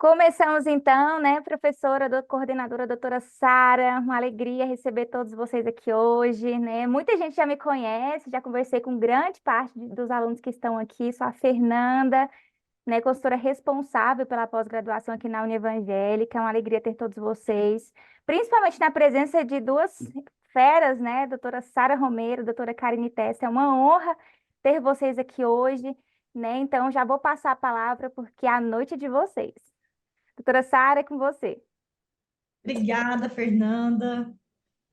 Começamos então, né, professora, coordenadora, doutora Sara, uma alegria receber todos vocês aqui hoje, né? Muita gente já me conhece, já conversei com grande parte dos alunos que estão aqui, sou a Fernanda, né, consultora responsável pela pós-graduação aqui na Univangélica, é uma alegria ter todos vocês, principalmente na presença de duas feras, né, doutora Sara Romero, doutora Karine Tessa, é uma honra ter vocês aqui hoje, né? Então já vou passar a palavra porque a noite é de vocês. Doutora Sara, é com você. Obrigada, Fernanda.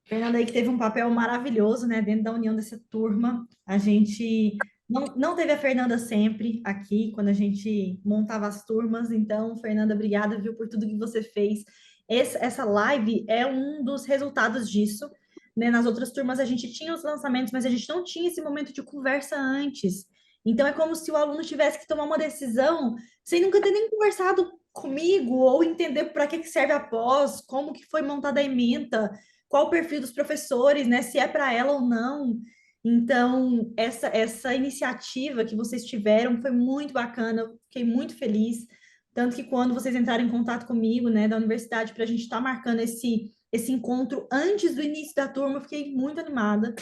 Fernanda aí que teve um papel maravilhoso, né, dentro da união dessa turma. A gente não teve a Fernanda sempre aqui, quando a gente montava as turmas. Então, Fernanda, obrigada, viu, por tudo que você fez. Essa live é um dos resultados disso, né? Nas outras turmas a gente tinha os lançamentos, mas a gente não tinha esse momento de conversa antes. Então, é como se o aluno tivesse que tomar uma decisão sem nunca ter nem conversado comigo ou entender para que serve a pós, como que foi montada a ementa, qual o perfil dos professores, né? Se é para ela ou não. Então, essa iniciativa que vocês tiveram foi muito bacana, eu fiquei muito feliz. Tanto que quando vocês entraram em contato comigo, né, da universidade, para a gente estar marcando esse encontro antes do início da turma, eu fiquei muito animada.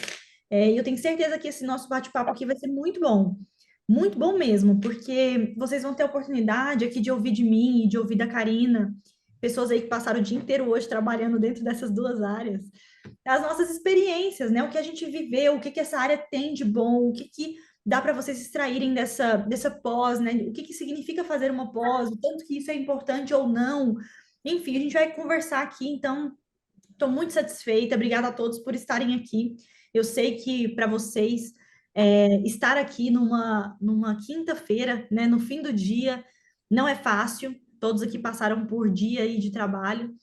E eu tenho certeza que esse nosso bate-papo aqui vai ser muito bom mesmo, porque vocês vão ter a oportunidade aqui de ouvir de mim e de ouvir da Karina, pessoas aí que passaram o dia inteiro hoje trabalhando dentro dessas duas áreas, as nossas experiências, né? O que a gente viveu, o que que essa área tem de bom, o que que dá para vocês extraírem dessa pós, né? O que que significa fazer uma pós, o tanto que isso é importante ou não. Enfim, a gente vai conversar aqui, então estou muito satisfeita. Obrigada a todos por estarem aqui. Eu sei que para vocês estar aqui numa quinta-feira, né, no fim do dia, não é fácil. Todos aqui passaram por dia aí de trabalho.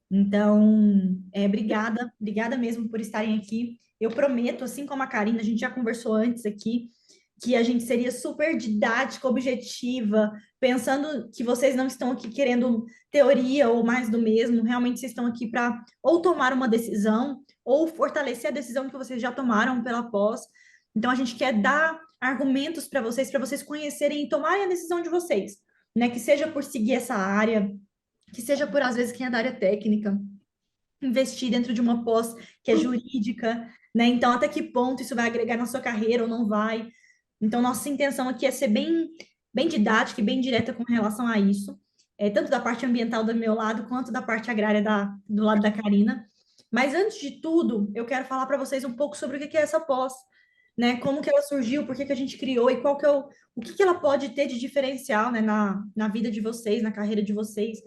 Então, obrigada mesmo por estarem aqui. Eu prometo, assim como a Karina, a gente já conversou antes aqui, que a gente seria super didática, objetiva, pensando que vocês não estão aqui querendo teoria ou mais do mesmo, realmente vocês estão aqui para ou tomar uma decisão ou fortalecer a decisão que vocês já tomaram pela pós. Então, a gente quer dar argumentos para vocês conhecerem e tomarem a decisão de vocês, né? Que seja por seguir essa área, que seja por, às vezes, quem é da área técnica, investir dentro de uma pós que é jurídica, né? Então, até que ponto isso vai agregar na sua carreira ou não vai? Então, nossa intenção aqui é ser bem didática e bem direta com relação a isso, tanto da parte ambiental do meu lado, quanto da parte agrária do lado da Karina. Mas, antes de tudo, eu quero falar para vocês um pouco sobre o que é essa pós, né? Como que ela surgiu, por que que a gente criou e qual que é o que que ela pode ter de diferencial, né, na vida de vocês, na carreira de vocês,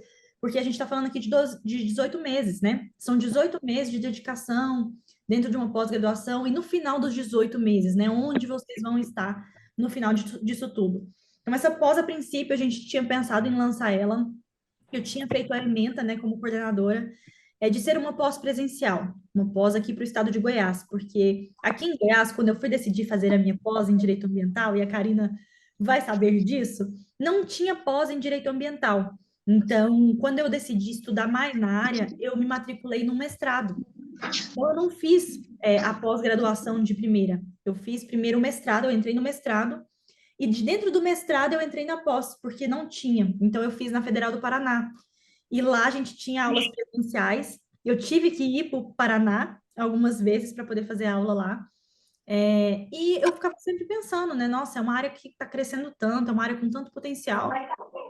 porque a gente está falando aqui de 18 meses, né? São 18 meses de dedicação dentro de uma pós-graduação e no final dos 18 meses, né? Onde vocês vão estar no final disso tudo. Então, essa pós, a princípio, a gente tinha pensado em lançar ela, eu tinha feito a ementa, né, como coordenadora, de ser uma pós presencial, uma pós aqui para o estado de Goiás, porque aqui em Goiás, quando eu fui decidir fazer a minha pós em direito ambiental, e a Karina vai saber disso, não tinha pós em direito ambiental. Então, quando eu decidi estudar mais na área, eu me matriculei no mestrado. Então, eu não fiz a pós-graduação de primeira. Eu fiz primeiro o mestrado, eu entrei no mestrado, e de dentro do mestrado eu entrei na pós, porque não tinha. Então, eu fiz na Federal do Paraná. E lá a gente tinha aulas presenciais. Eu tive que ir para o Paraná algumas vezes para poder fazer aula lá. E eu ficava sempre pensando, né? Nossa, é uma área que está crescendo tanto, é uma área com tanto potencial.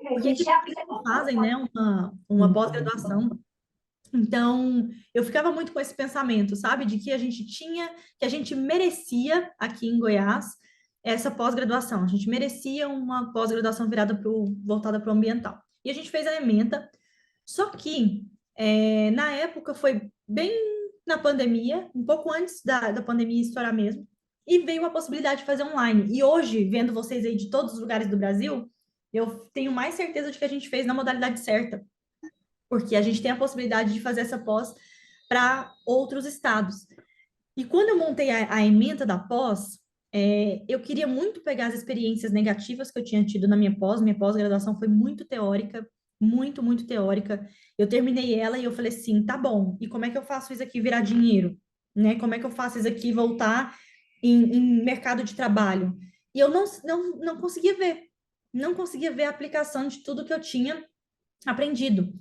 Por que que vocês não fazem, né, uma pós-graduação? Então, eu ficava muito com esse pensamento, sabe? De que a gente tinha, que a gente merecia aqui em Goiás essa pós-graduação. A gente merecia uma pós-graduação voltada para o ambiental. E a gente fez a ementa, só que na época foi bem na pandemia, um pouco antes da pandemia estourar mesmo, e veio a possibilidade de fazer online. E hoje, vendo vocês aí de todos os lugares do Brasil, eu tenho mais certeza de que a gente fez na modalidade certa, porque a gente tem a possibilidade de fazer essa pós para outros estados. E quando eu montei a ementa da pós, eu queria muito pegar as experiências negativas que eu tinha tido na minha pós-graduação foi muito teórica, muito teórica. Eu terminei ela e eu falei assim, tá bom, e como é que eu faço isso aqui virar dinheiro? Né? Como é que eu faço isso aqui voltar em mercado de trabalho? E eu não conseguia ver, não conseguia ver a aplicação de tudo que eu tinha aprendido.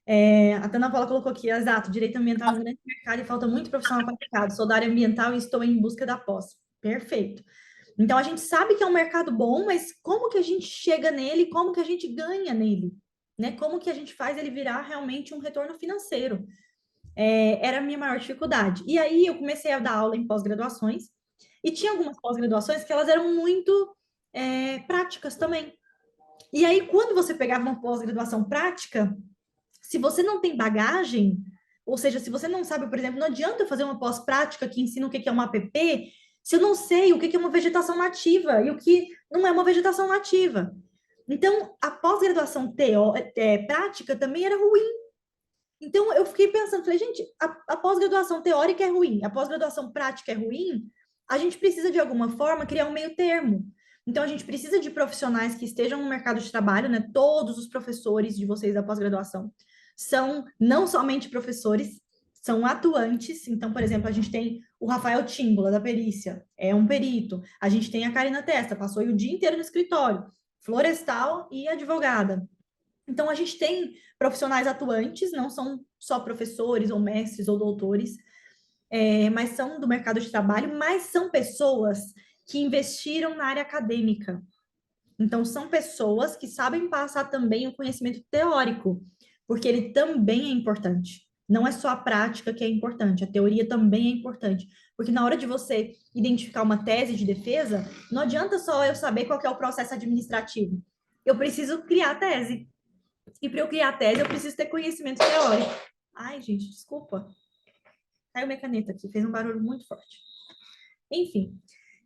A Ana Paula colocou aqui, exato, direito ambiental é um grande mercado e falta muito profissional qualificado. Sou da área ambiental e estou em busca da pós. Perfeito. Então, a gente sabe que é um mercado bom, mas como que a gente chega nele, como que a gente ganha nele? Né? Como que a gente faz ele virar realmente um retorno financeiro? Era a minha maior dificuldade. E aí, eu comecei a dar aula em pós-graduações, e tinha algumas pós-graduações que elas eram muito práticas também. E aí, quando você pegava uma pós-graduação prática, se você não tem bagagem, ou seja, se você não sabe, por exemplo, não adianta eu fazer uma pós-prática que ensina o que é uma APP, se eu não sei o que é uma vegetação nativa e o que não é uma vegetação nativa. Então, a pós-graduação prática também era ruim. Então, eu fiquei pensando, falei, gente, a pós-graduação teórica é ruim, a pós-graduação prática é ruim, a gente precisa, de alguma forma, criar um meio termo. Então, a gente precisa de profissionais que estejam no mercado de trabalho, né? Todos os professores de vocês da pós-graduação são não somente professores, são atuantes. Então, por exemplo, a gente tem o Rafael Tímbula, da perícia, é um perito. A gente tem a Karina Testa, passou o dia inteiro no escritório, florestal e advogada. Então, a gente tem profissionais atuantes, não são só professores ou mestres ou doutores, mas são do mercado de trabalho, mas são pessoas que investiram na área acadêmica. Então, são pessoas que sabem passar também o conhecimento teórico, porque ele também é importante. Não é só a prática que é importante, a teoria também é importante. Porque na hora de você identificar uma tese de defesa, não adianta só eu saber qual é o processo administrativo. Eu preciso criar a tese. E para eu criar a tese, eu preciso ter conhecimento teórico. Ai, gente, desculpa. Caiu minha caneta aqui, fez um barulho muito forte. Enfim,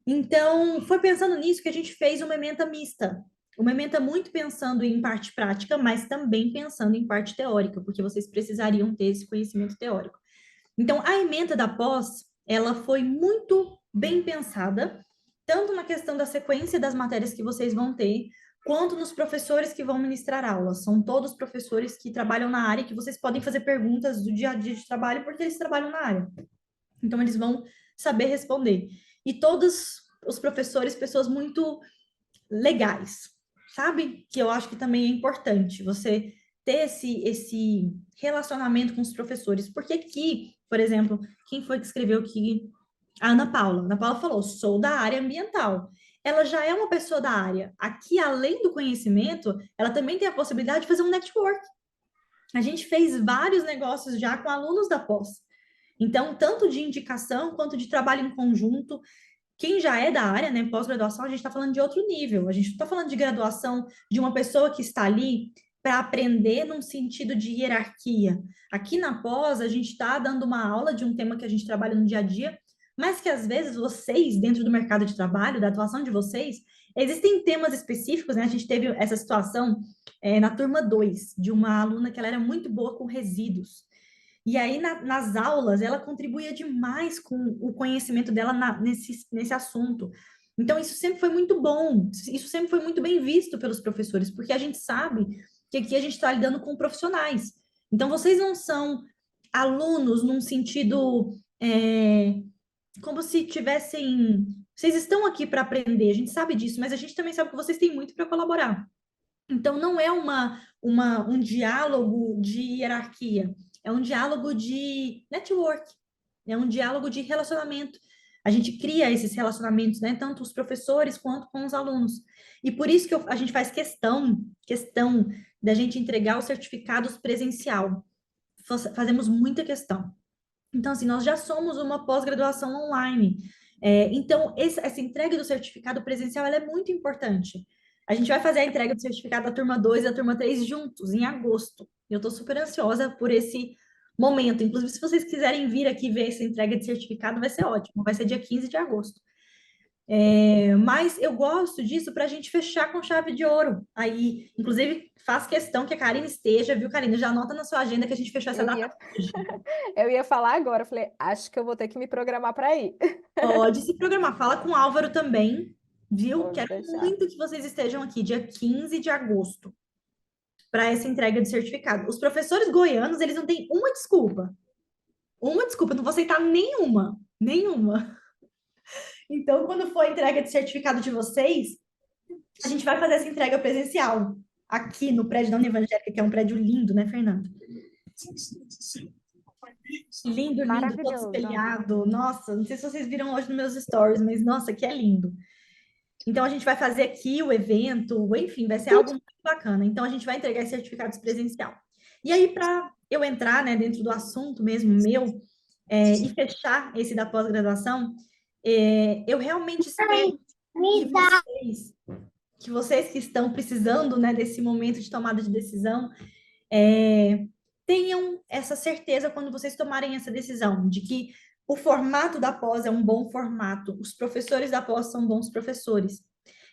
então foi pensando nisso que a gente fez uma ementa mista. Uma ementa muito pensando em parte prática, mas também pensando em parte teórica, porque vocês precisariam ter esse conhecimento teórico. Então, a ementa da pós, ela foi muito bem pensada, tanto na questão da sequência das matérias que vocês vão ter, quanto nos professores que vão ministrar aulas. São todos professores que trabalham na área, que vocês podem fazer perguntas do dia a dia de trabalho, porque eles trabalham na área. Então, eles vão saber responder. E todos os professores, pessoas muito legais, sabe? Que eu acho que também é importante você ter esse relacionamento com os professores. Porque aqui, por exemplo, quem foi que escreveu aqui? A Ana Paula. A Ana Paula falou: sou da área ambiental. Ela já é uma pessoa da área. Aqui, além do conhecimento, ela também tem a possibilidade de fazer um network. A gente fez vários negócios já com alunos da pós. Então, tanto de indicação quanto de trabalho em conjunto. Quem já é da área, né, pós-graduação, a gente está falando de outro nível. A gente não está falando de graduação de uma pessoa que está ali para aprender num sentido de hierarquia. Aqui na pós, a gente está dando uma aula de um tema que a gente trabalha no dia a dia, mas que às vezes vocês, dentro do mercado de trabalho, da atuação de vocês, existem temas específicos, né? A gente teve essa situação na turma 2, de uma aluna que ela era muito boa com resíduos. E aí, nas aulas, ela contribuía demais com o conhecimento dela nesse assunto. Então, isso sempre foi muito bom, isso sempre foi muito bem visto pelos professores, porque a gente sabe que aqui a gente está lidando com profissionais. Então, vocês não são alunos num sentido como se tivessem. Vocês estão aqui para aprender, a gente sabe disso, mas a gente também sabe que vocês têm muito para colaborar. Então, não é um diálogo de hierarquia, é um diálogo de network, é um diálogo de relacionamento. A gente cria esses relacionamentos, né, tanto os professores quanto com os alunos. E por isso que a gente faz questão da gente entregar os certificados presencial. Fazemos muita questão. Então, assim, nós já somos uma pós-graduação online. Então, essa entrega do certificado presencial ela é muito importante. A gente vai fazer a entrega do certificado da turma 2 e da turma 3 juntos, em agosto. Eu estou super ansiosa por esse momento. Inclusive, se vocês quiserem vir aqui ver essa entrega de certificado, vai ser ótimo. Vai ser dia 15 de agosto. Mas eu gosto disso para a gente fechar com chave de ouro. Aí, inclusive, faz questão que a Karine esteja, viu, Karine? Já anota na sua agenda que a gente fechou essa Eu data ia, hoje. eu ia falar agora, eu falei, acho que eu vou ter que me programar para ir. Pode se programar. Fala com o Álvaro também, viu? Pode Quero deixar. muito que vocês estejam aqui, dia 15 de agosto, para essa entrega de certificado. Os professores goianos, eles não têm uma desculpa. Uma desculpa, não vou aceitar nenhuma. Nenhuma. Então, quando for a entrega de certificado de vocês, a gente vai fazer essa entrega presencial. aqui no prédio da Univangélica, que é um prédio lindo, né, Fernanda? Lindo, lindo, todo Maravilhoso. espelhado. Nossa, não sei se vocês viram hoje nos meus stories, mas nossa, que é lindo. Então a gente vai fazer aqui o evento, enfim, vai ser algo muito bacana. Então a gente vai entregar esse certificado presencial. E aí, para eu entrar, né, dentro do assunto mesmo meu, e fechar esse da pós-graduação, eu realmente espero que vocês que estão precisando, né, desse momento de tomada de decisão, tenham essa certeza quando vocês tomarem essa decisão, de que o formato da pós é um bom formato, os professores da pós são bons professores.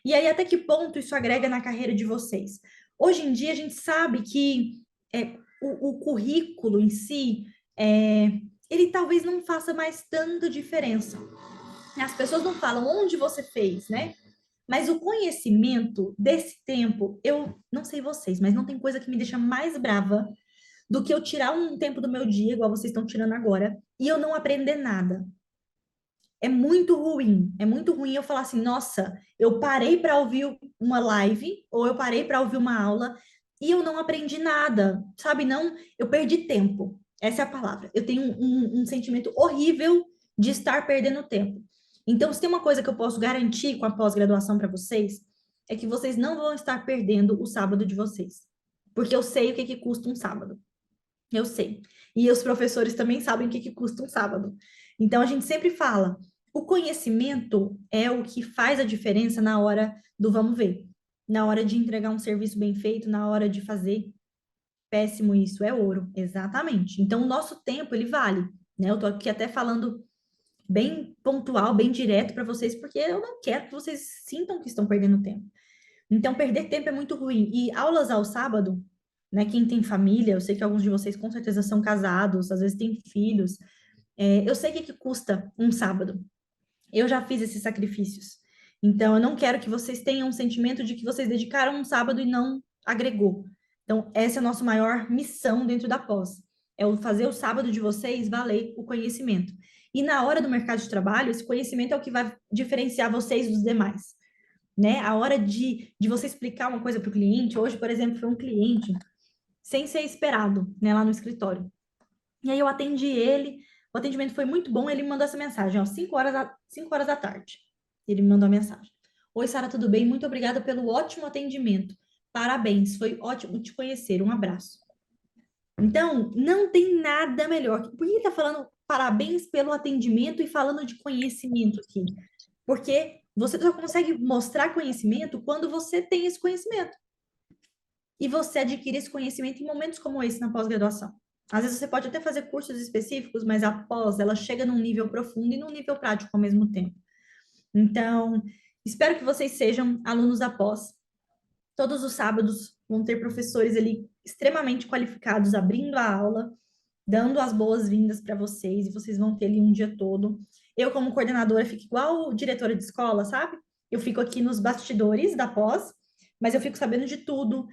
E aí, até que ponto isso agrega na carreira de vocês? Hoje em dia, a gente sabe que o currículo em si, ele talvez não faça mais tanta diferença. As pessoas não falam onde você fez, né? Mas o conhecimento desse tempo, eu não sei vocês, mas não tem coisa que me deixa mais brava do que eu tirar um tempo do meu dia, igual vocês estão tirando agora, e eu não aprender nada. É muito ruim eu falar assim, nossa, eu parei para ouvir uma live, ou eu parei para ouvir uma aula, e eu não aprendi nada, sabe? Não, eu perdi tempo. Essa é a palavra. Eu tenho um sentimento horrível de estar perdendo tempo. Então, se tem uma coisa que eu posso garantir com a pós-graduação para vocês, é que vocês não vão estar perdendo o sábado de vocês. Porque eu sei o que que custa um sábado. Eu sei. E os professores também sabem o que que custa um sábado. Então, a gente sempre fala, o conhecimento é o que faz a diferença na hora do vamos ver. Na hora de entregar um serviço bem feito, na hora de fazer péssimo, isso é ouro. Exatamente. Então, o nosso tempo, ele vale. Né? Eu tô aqui até falando bem pontual, bem direto para vocês, porque eu não quero que vocês sintam que estão perdendo tempo. Então, perder tempo é muito ruim. E aulas ao sábado, né? Quem tem família, eu sei que alguns de vocês com certeza são casados, às vezes têm filhos. Eu sei o que que custa um sábado. Eu já fiz esses sacrifícios. Então, eu não quero que vocês tenham um sentimento de que vocês dedicaram um sábado e não agregou. Então, essa é a nossa maior missão dentro da pós. É o fazer o sábado de vocês valer o conhecimento. E na hora do mercado de trabalho, esse conhecimento é o que vai diferenciar vocês dos demais, né? A hora de você explicar uma coisa para o cliente, hoje, por exemplo, foi um cliente sem ser esperado, né, lá no escritório. E aí eu atendi ele, o atendimento foi muito bom, ele me mandou essa mensagem, ó, 5 horas da tarde. Ele me mandou a mensagem. Oi, Sara, tudo bem? Muito obrigada pelo ótimo atendimento. Parabéns, foi ótimo te conhecer. Um abraço. Então, não tem nada melhor. Por que ele tá falando parabéns pelo atendimento e falando de conhecimento aqui? Porque você só consegue mostrar conhecimento quando você tem esse conhecimento. E você adquire esse conhecimento em momentos como esse na pós-graduação. Às vezes você pode até fazer cursos específicos, mas a pós, ela chega num nível profundo e num nível prático ao mesmo tempo. Então, espero que vocês sejam alunos da pós. Todos os sábados vão ter professores ali extremamente qualificados abrindo a aula, dando as boas-vindas para vocês, e vocês vão ter ali um dia todo. Eu, como coordenadora, fico igual diretora de escola, sabe? Eu fico aqui nos bastidores da pós, mas eu fico sabendo de tudo.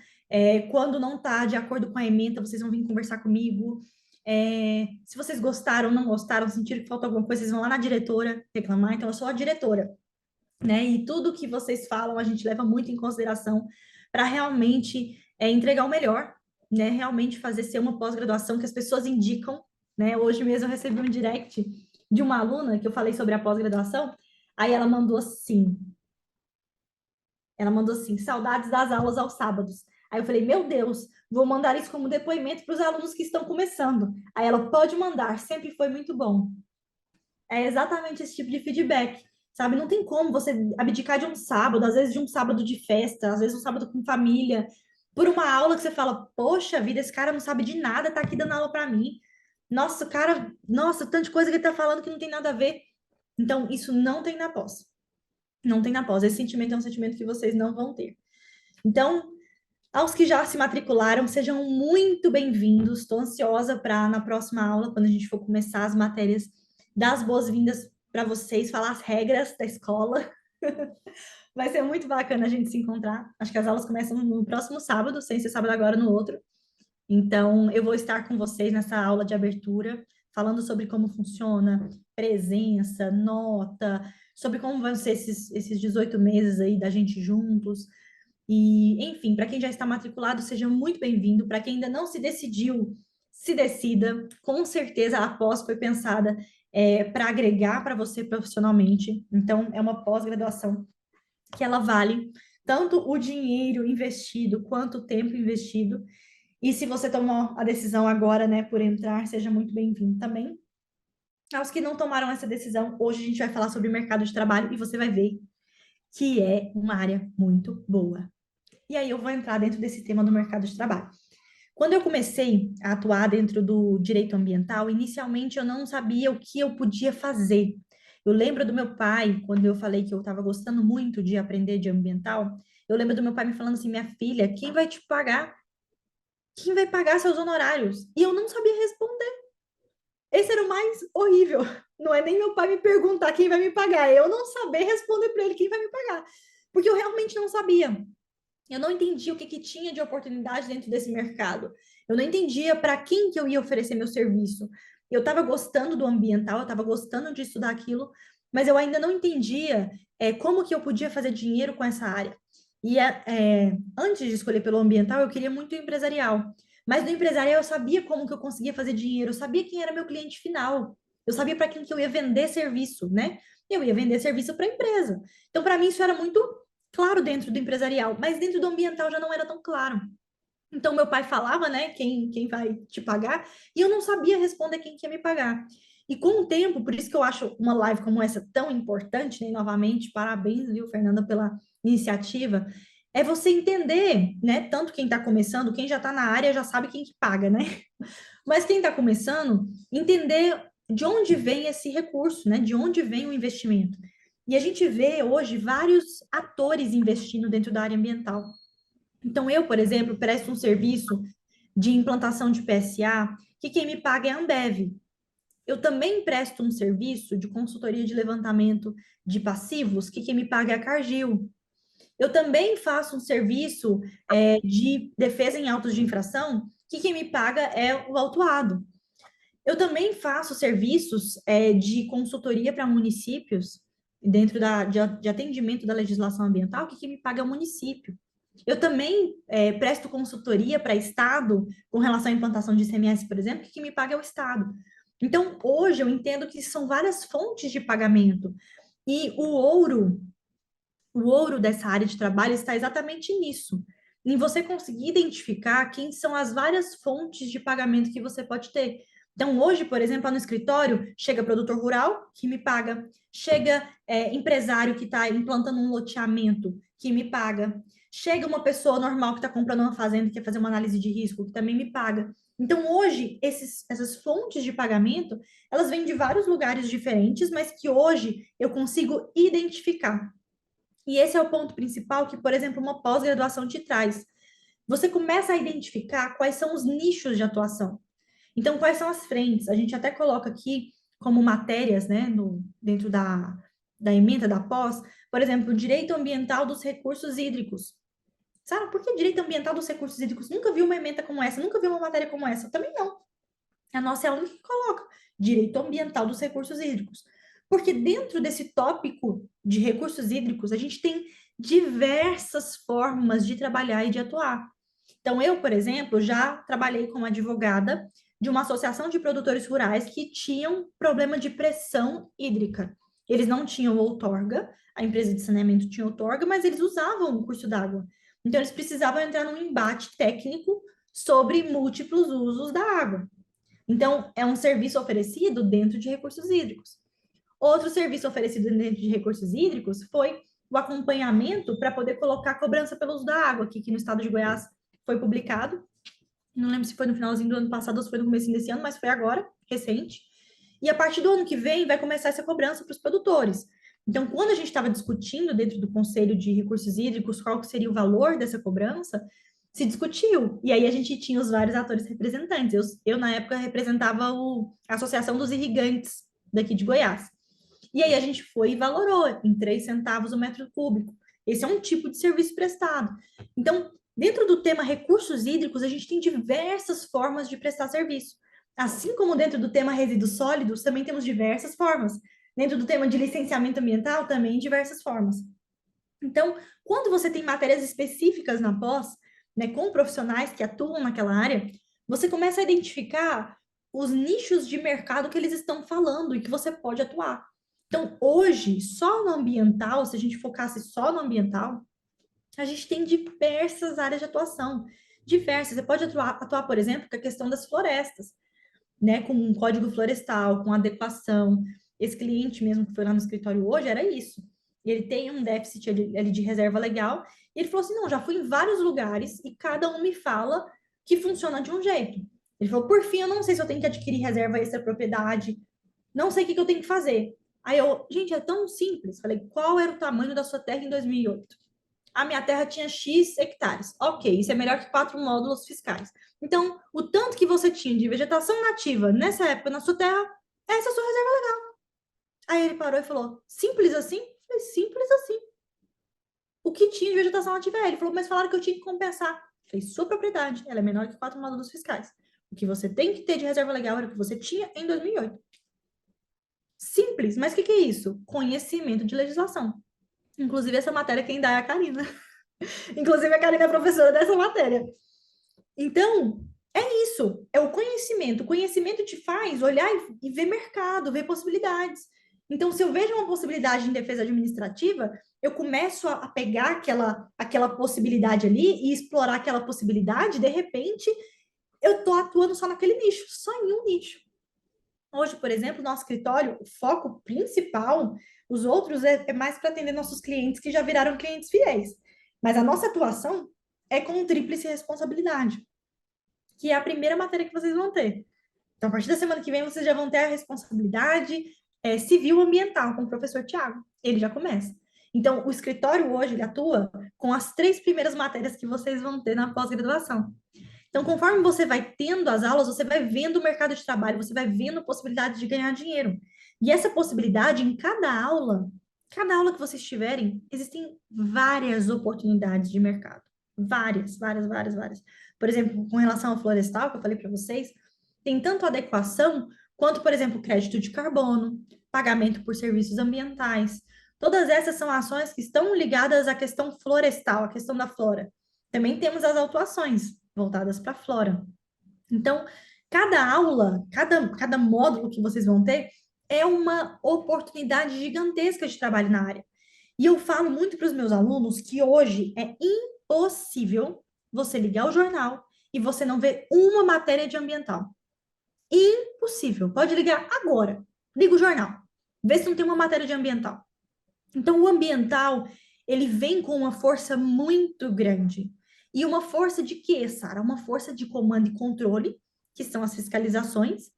Quando não está de acordo com a ementa, vocês vão vir conversar comigo. Se vocês gostaram, não gostaram, sentiram que faltou alguma coisa, vocês vão lá na diretora reclamar. Então, eu sou a diretora, né? E tudo que vocês falam, a gente leva muito em consideração para realmente entregar o melhor, né? Realmente fazer ser uma pós-graduação que as pessoas indicam, né? Hoje mesmo eu recebi um direct de uma aluna que eu falei sobre a pós-graduação, aí ela mandou assim, saudades das aulas aos sábados. Aí eu falei, meu Deus, vou mandar isso como depoimento para os alunos que estão começando. Aí ela pode mandar, sempre foi muito bom. É exatamente esse tipo de feedback, sabe? Não tem como você abdicar de um sábado, às vezes de um sábado de festa, às vezes um sábado com família, por uma aula que você fala, poxa vida, esse cara não sabe de nada, tá aqui dando aula para mim. Nossa, cara, nossa, tanta coisa que ele tá falando que não tem nada a ver. Então, isso não tem na pós. Não tem na pós. Esse sentimento é um sentimento que vocês não vão ter. Então, aos que já se matricularam, sejam muito bem-vindos. Estou ansiosa para, na próxima aula, quando a gente for começar as matérias, dar as boas-vindas para vocês, falar as regras da escola. Vai ser muito bacana a gente se encontrar. Acho que as aulas começam no próximo sábado, sem ser sábado agora no outro. Então, eu vou estar com vocês nessa aula de abertura, falando sobre como funciona presença, nota, sobre como vão ser esses 18 meses aí da gente juntos. E, enfim, para quem já está matriculado, seja muito bem-vindo. Para quem ainda não se decidiu, se decida. Com certeza a pós foi pensada para agregar para você profissionalmente. Então, é uma pós-graduação que ela vale tanto o dinheiro investido quanto o tempo investido. E se você tomou a decisão agora, né, por entrar, seja muito bem-vindo também. Aos que não tomaram essa decisão, hoje a gente vai falar sobre mercado de trabalho e você vai ver que é uma área muito boa. E aí eu vou entrar dentro desse tema do mercado de trabalho. Quando eu comecei a atuar dentro do direito ambiental, inicialmente eu não sabia o que eu podia fazer. Eu lembro do meu pai, quando eu falei que eu estava gostando muito de aprender de ambiental, eu lembro do meu pai me falando assim, minha filha, quem vai te pagar? Quem vai pagar seus honorários? E eu não sabia responder. Esse era o mais horrível. Não é nem meu pai me perguntar quem vai me pagar, eu não saber responder para ele quem vai me pagar. Porque eu realmente não sabia. Eu não entendia o que tinha de oportunidade dentro desse mercado. Eu não entendia para quem que eu ia oferecer meu serviço. Eu estava gostando do ambiental, eu estava gostando de estudar aquilo, mas eu ainda não entendia como que eu podia fazer dinheiro com essa área. E antes de escolher pelo ambiental, eu queria muito o empresarial. Mas no empresarial eu sabia como que eu conseguia fazer dinheiro, eu sabia quem era meu cliente final, eu sabia para quem que eu ia vender serviço, né? Eu ia vender serviço para a empresa. Então, para mim, isso era muito claro dentro do empresarial, mas dentro do ambiental já não era tão claro. Então, meu pai falava, né, quem vai te pagar, e eu não sabia responder quem que ia me pagar. E com o tempo, por isso que eu acho uma live como essa tão importante, né, e novamente, parabéns, viu, Fernanda, pela iniciativa, é você entender, né, tanto quem está começando, quem já está na área já sabe quem que paga, né? Mas quem está começando, entender de onde vem esse recurso, né, de onde vem o investimento. E a gente vê hoje vários atores investindo dentro da área ambiental. Então, eu, por exemplo, presto um serviço de implantação de PSA, que quem me paga é a Ambev. Eu também presto um serviço de consultoria de levantamento de passivos, que quem me paga é a Cargill. Eu também faço um serviço de defesa em autos de infração, que quem me paga é o autuado. Eu também faço serviços de consultoria para municípios, dentro de atendimento da legislação ambiental, que quem me paga é o município. Eu também presto consultoria para Estado com relação à implantação de ICMS, por exemplo, que quem me paga é o Estado. Então, hoje eu entendo que são várias fontes de pagamento. E o ouro dessa área de trabalho está exatamente nisso, em você conseguir identificar quem são as várias fontes de pagamento que você pode ter. Então, hoje, por exemplo, no escritório, chega produtor rural, que me paga, chega empresário que está implantando um loteamento, que me paga, chega uma pessoa normal que está comprando uma fazenda e quer fazer uma análise de risco, que também me paga. Então, hoje, essas fontes de pagamento, elas vêm de vários lugares diferentes, mas que hoje eu consigo identificar. E esse é o ponto principal que, por exemplo, uma pós-graduação te traz. Você começa a identificar quais são os nichos de atuação. Então, quais são as frentes? A gente até coloca aqui como matérias, né, dentro da ementa da pós, por exemplo, direito ambiental dos recursos hídricos. Sabe, por que direito ambiental dos recursos hídricos? Nunca vi uma ementa como essa, nunca vi uma matéria como essa. Também não. A nossa é a única que coloca direito ambiental dos recursos hídricos. Porque dentro desse tópico de recursos hídricos, a gente tem diversas formas de trabalhar e de atuar. Então, eu, por exemplo, já trabalhei como advogada de uma associação de produtores rurais que tinham problema de pressão hídrica. Eles não tinham outorga, a empresa de saneamento tinha outorga, mas eles usavam o curso d'água. Então, eles precisavam entrar num embate técnico sobre múltiplos usos da água. Então, é um serviço oferecido dentro de recursos hídricos. Outro serviço oferecido dentro de recursos hídricos foi o acompanhamento para poder colocar a cobrança pelo uso da água, que aqui no estado de Goiás foi publicado. Não lembro se foi no finalzinho do ano passado ou se foi no começo desse ano, mas foi agora, recente. E a partir do ano que vem vai começar essa cobrança para os produtores. Então, quando a gente estava discutindo dentro do Conselho de Recursos Hídricos qual seria o valor dessa cobrança, se discutiu. E aí a gente tinha os vários atores representantes. Eu na época, representava a Associação dos Irrigantes daqui de Goiás. E aí a gente foi e valorou em 3 centavos o metro cúbico. Esse é um tipo de serviço prestado. Então, dentro do tema recursos hídricos, a gente tem diversas formas de prestar serviço. Assim como dentro do tema resíduos sólidos, também temos diversas formas. Dentro do tema de licenciamento ambiental, também diversas formas. Então, quando você tem matérias específicas na pós, né, com profissionais que atuam naquela área, você começa a identificar os nichos de mercado que eles estão falando e que você pode atuar. Então, hoje, só no ambiental, se a gente focasse só no ambiental, a gente tem diversas áreas de atuação. Diversas. Você pode atuar, por exemplo, com a questão das florestas, né? Com um código florestal, com adequação. Esse cliente mesmo que foi lá no escritório hoje era isso. Ele tem um déficit ali de reserva legal. E ele falou assim: não, já fui em vários lugares e cada um me fala que funciona de um jeito. Ele falou: por fim, eu não sei se eu tenho que adquirir reserva extra propriedade, não sei o que que eu tenho que fazer. Aí eu, gente, é tão simples. Falei: qual era o tamanho da sua terra em 2008? A minha terra tinha X hectares. Ok, isso é melhor que 4 módulos fiscais. Então, o tanto que você tinha de vegetação nativa nessa época na sua terra, essa é a sua reserva legal. Aí ele parou e falou: simples assim? Eu falei: simples assim. O que tinha de vegetação nativa é ele. Falou: mas falaram que eu tinha que compensar. Eu falei: sua propriedade, ela é menor que 4 módulos fiscais. O que você tem que ter de reserva legal era o que você tinha em 2008. Simples, mas o que é isso? Conhecimento de legislação. Inclusive, essa matéria quem dá é a Karina. Inclusive, a Karina é professora dessa matéria. Então, é isso. É o conhecimento. O conhecimento te faz olhar e ver mercado, ver possibilidades. Então, se eu vejo uma possibilidade em defesa administrativa, eu começo a pegar aquela possibilidade ali e explorar aquela possibilidade. De repente, eu estou atuando só naquele nicho, só em um nicho. Hoje, por exemplo, nosso escritório, o foco principal, os outros é mais para atender nossos clientes que já viraram clientes fiéis. Mas a nossa atuação é com tríplice responsabilidade, que é a primeira matéria que vocês vão ter. Então, a partir da semana que vem, vocês já vão ter a responsabilidade civil ambiental com o professor Tiago. Ele já começa. Então, o escritório hoje, ele atua com as 3 primeiras matérias que vocês vão ter na pós-graduação. Então, conforme você vai tendo as aulas, você vai vendo o mercado de trabalho, você vai vendo possibilidades de ganhar dinheiro. E essa possibilidade, em cada aula que vocês tiverem, existem várias oportunidades de mercado. Várias, várias, várias, várias. Por exemplo, com relação ao florestal, que eu falei para vocês, tem tanto adequação quanto, por exemplo, crédito de carbono, pagamento por serviços ambientais. Todas essas são ações que estão ligadas à questão florestal, à questão da flora. Também temos as autuações voltadas para a flora. Então, cada aula, cada módulo que vocês vão ter é uma oportunidade gigantesca de trabalho na área. E eu falo muito para os meus alunos que hoje é impossível você ligar o jornal e você não ver uma matéria de ambiental. Impossível. Pode ligar agora. Liga o jornal. Vê se não tem uma matéria de ambiental. Então, o ambiental, ele vem com uma força muito grande. E uma força de quê, Sara? Uma força de comando e controle, que são as fiscalizações,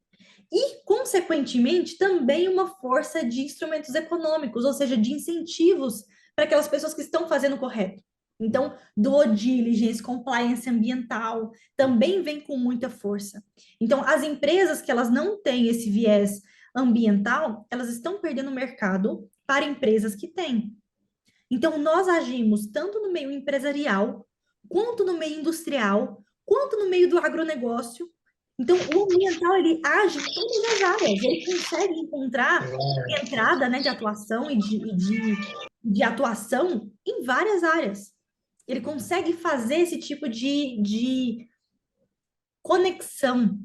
e, consequentemente, também uma força de instrumentos econômicos, ou seja, de incentivos para aquelas pessoas que estão fazendo o correto. Então, due diligence, compliance ambiental, também vem com muita força. Então, as empresas que elas não têm esse viés ambiental, elas estão perdendo mercado para empresas que têm. Então, nós agimos tanto no meio empresarial, quanto no meio industrial, quanto no meio do agronegócio. Então, o ambiental, ele age em todas as áreas, ele consegue encontrar entrada, né, de atuação e de atuação em várias áreas. Ele consegue fazer esse tipo de conexão.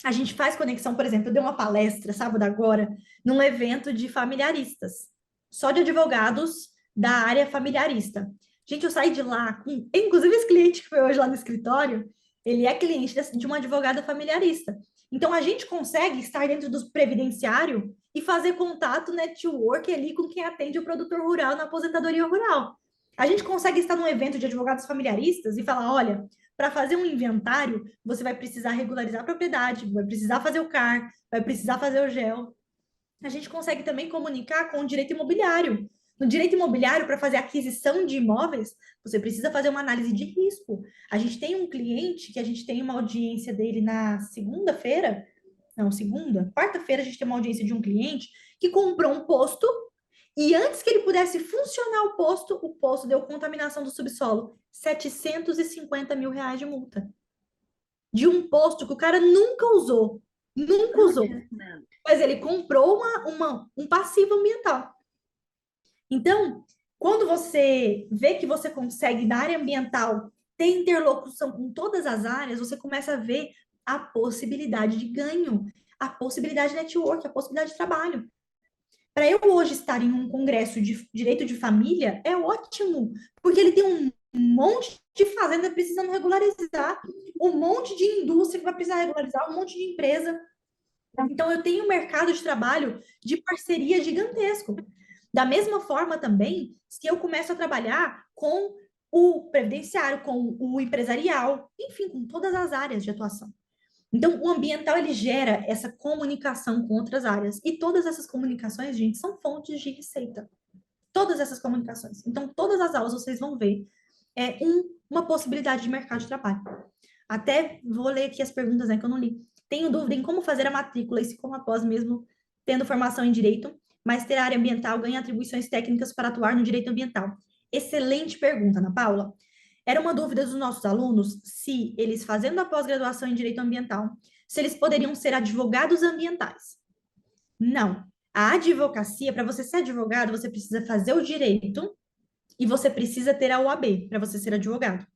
A gente faz conexão, por exemplo, eu dei uma palestra sábado agora, num evento de familiaristas, só de advogados da área familiarista. Gente, eu saí de lá com... Inclusive, esse cliente que foi hoje lá no escritório, ele é cliente de uma advogada familiarista. Então, a gente consegue estar dentro do previdenciário e fazer contato, network ali com quem atende o produtor rural na aposentadoria rural. A gente consegue estar num evento de advogados familiaristas e falar, olha, para fazer um inventário, você vai precisar regularizar a propriedade, vai precisar fazer o CAR, vai precisar fazer o GEL. A gente consegue também comunicar com o direito imobiliário. No direito imobiliário, para fazer aquisição de imóveis, você precisa fazer uma análise de risco. A gente tem um cliente que a gente tem uma audiência dele na segunda-feira, não, quarta-feira a gente tem uma audiência de um cliente que comprou um posto e antes que ele pudesse funcionar o posto deu contaminação do subsolo. 750 mil reais de multa. De um posto que o cara nunca usou. Nunca usou. Mas ele comprou um passivo ambiental. Então, Quando você vê que você consegue, na área ambiental, ter interlocução com todas as áreas, você começa a ver a possibilidade de ganho, a possibilidade de network, a possibilidade de trabalho. Para eu hoje estar em um congresso de direito de família, é ótimo, porque ele tem um monte de fazenda precisando regularizar, um monte de indústria que vai precisar regularizar, um monte de empresa. Então, eu tenho um mercado de trabalho de parceria gigantesco. Da mesma forma também, se eu começo a trabalhar com o previdenciário, com o empresarial, enfim, com todas as áreas de atuação. Então, o ambiental, ele gera essa comunicação com outras áreas. E todas essas comunicações, gente, são fontes de receita. Todas essas comunicações. Então, todas as aulas vocês vão ver uma possibilidade de mercado de trabalho. Até vou ler aqui as perguntas, né, que eu não li. Tenho dúvida em como fazer a matrícula e se como após mesmo tendo formação em direito, mas ter a área ambiental ganha atribuições técnicas para atuar no direito ambiental. Excelente pergunta, Ana Paula. Era uma dúvida dos nossos alunos se eles fazendo a pós-graduação em direito ambiental, se eles poderiam ser advogados ambientais. Não. A advocacia, para você ser advogado, você precisa fazer o direito e você precisa ter a OAB para você ser advogado.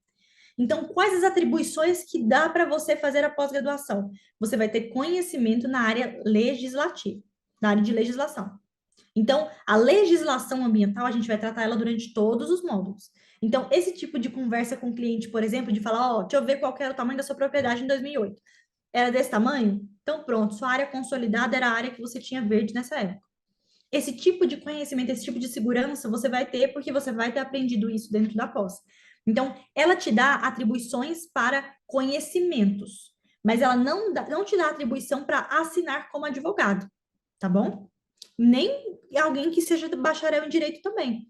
Então, quais as atribuições que dá para você fazer a pós-graduação? Você vai ter conhecimento na área legislativa, na área de legislação. Então, a legislação ambiental, a gente vai tratar ela durante todos os módulos. Então, esse tipo de conversa com o cliente, por exemplo, de falar, ó, deixa eu ver qual era o tamanho da sua propriedade em 2008. Era desse tamanho? Então, pronto, sua área consolidada era a área que você tinha verde nessa época. Esse tipo de conhecimento, esse tipo de segurança, você vai ter porque você vai ter aprendido isso dentro da pós. Então, ela te dá atribuições para conhecimentos, mas ela não te dá atribuição para assinar como advogado, tá bom? Nem alguém que seja bacharel em direito também,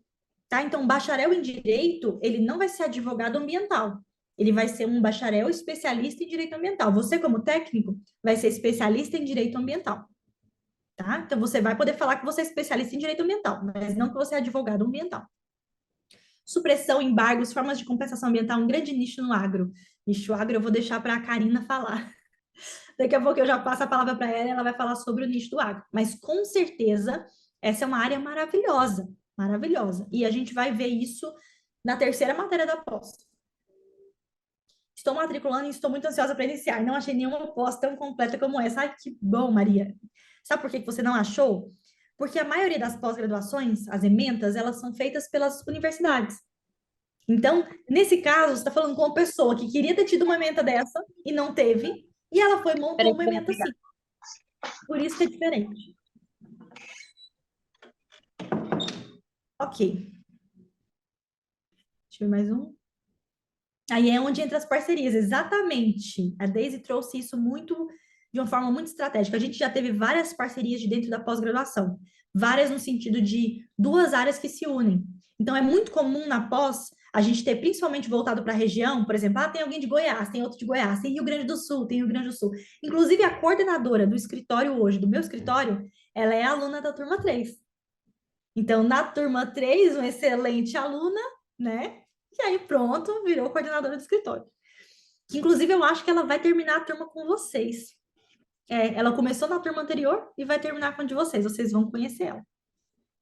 tá? Então, bacharel em direito, ele não vai ser advogado ambiental. Ele vai ser um bacharel especialista em direito ambiental. Você, como técnico, vai ser especialista em direito ambiental, tá? Então, você vai poder falar que você é especialista em direito ambiental, mas não que você é advogado ambiental. Supressão, embargos, formas de compensação ambiental, um grande nicho no agro. Nicho agro, eu vou deixar para a Karina falar. Daqui a pouco eu já passo a palavra para ela e ela vai falar sobre o nicho do agro. Mas, com certeza, essa é uma área maravilhosa, maravilhosa. E a gente vai ver isso na terceira matéria da pós. Estou matriculando e estou muito ansiosa para iniciar. Não achei nenhuma pós tão completa como essa. Ai, que bom, Maria. Sabe por que você não achou? Porque a maioria das pós-graduações, as ementas, elas são feitas pelas universidades. Então, nesse caso, você está falando com uma pessoa que queria ter tido uma ementa dessa e não teve, e ela foi montou uma ementa assim. Por isso que é diferente. Ok. Deixa eu ver mais um. Aí é onde entra as parcerias, exatamente. A Daisy trouxe isso de uma forma muito estratégica. A gente já teve várias parcerias de dentro da pós-graduação, várias no sentido de duas áreas que se unem. Então, é muito comum na pós a gente ter, principalmente voltado para a região, por exemplo, tem alguém de Goiás, tem outro de Goiás, tem Rio Grande do Sul, tem Rio Grande do Sul. Inclusive, a coordenadora do escritório hoje, do meu escritório, ela é aluna da turma 3. Então, na turma 3, uma excelente aluna, né? E aí, pronto, virou coordenadora do escritório. Que, inclusive, eu acho que ela vai terminar a turma com vocês. Ela começou na turma anterior e vai terminar com a de vocês. Vocês vão conhecer ela.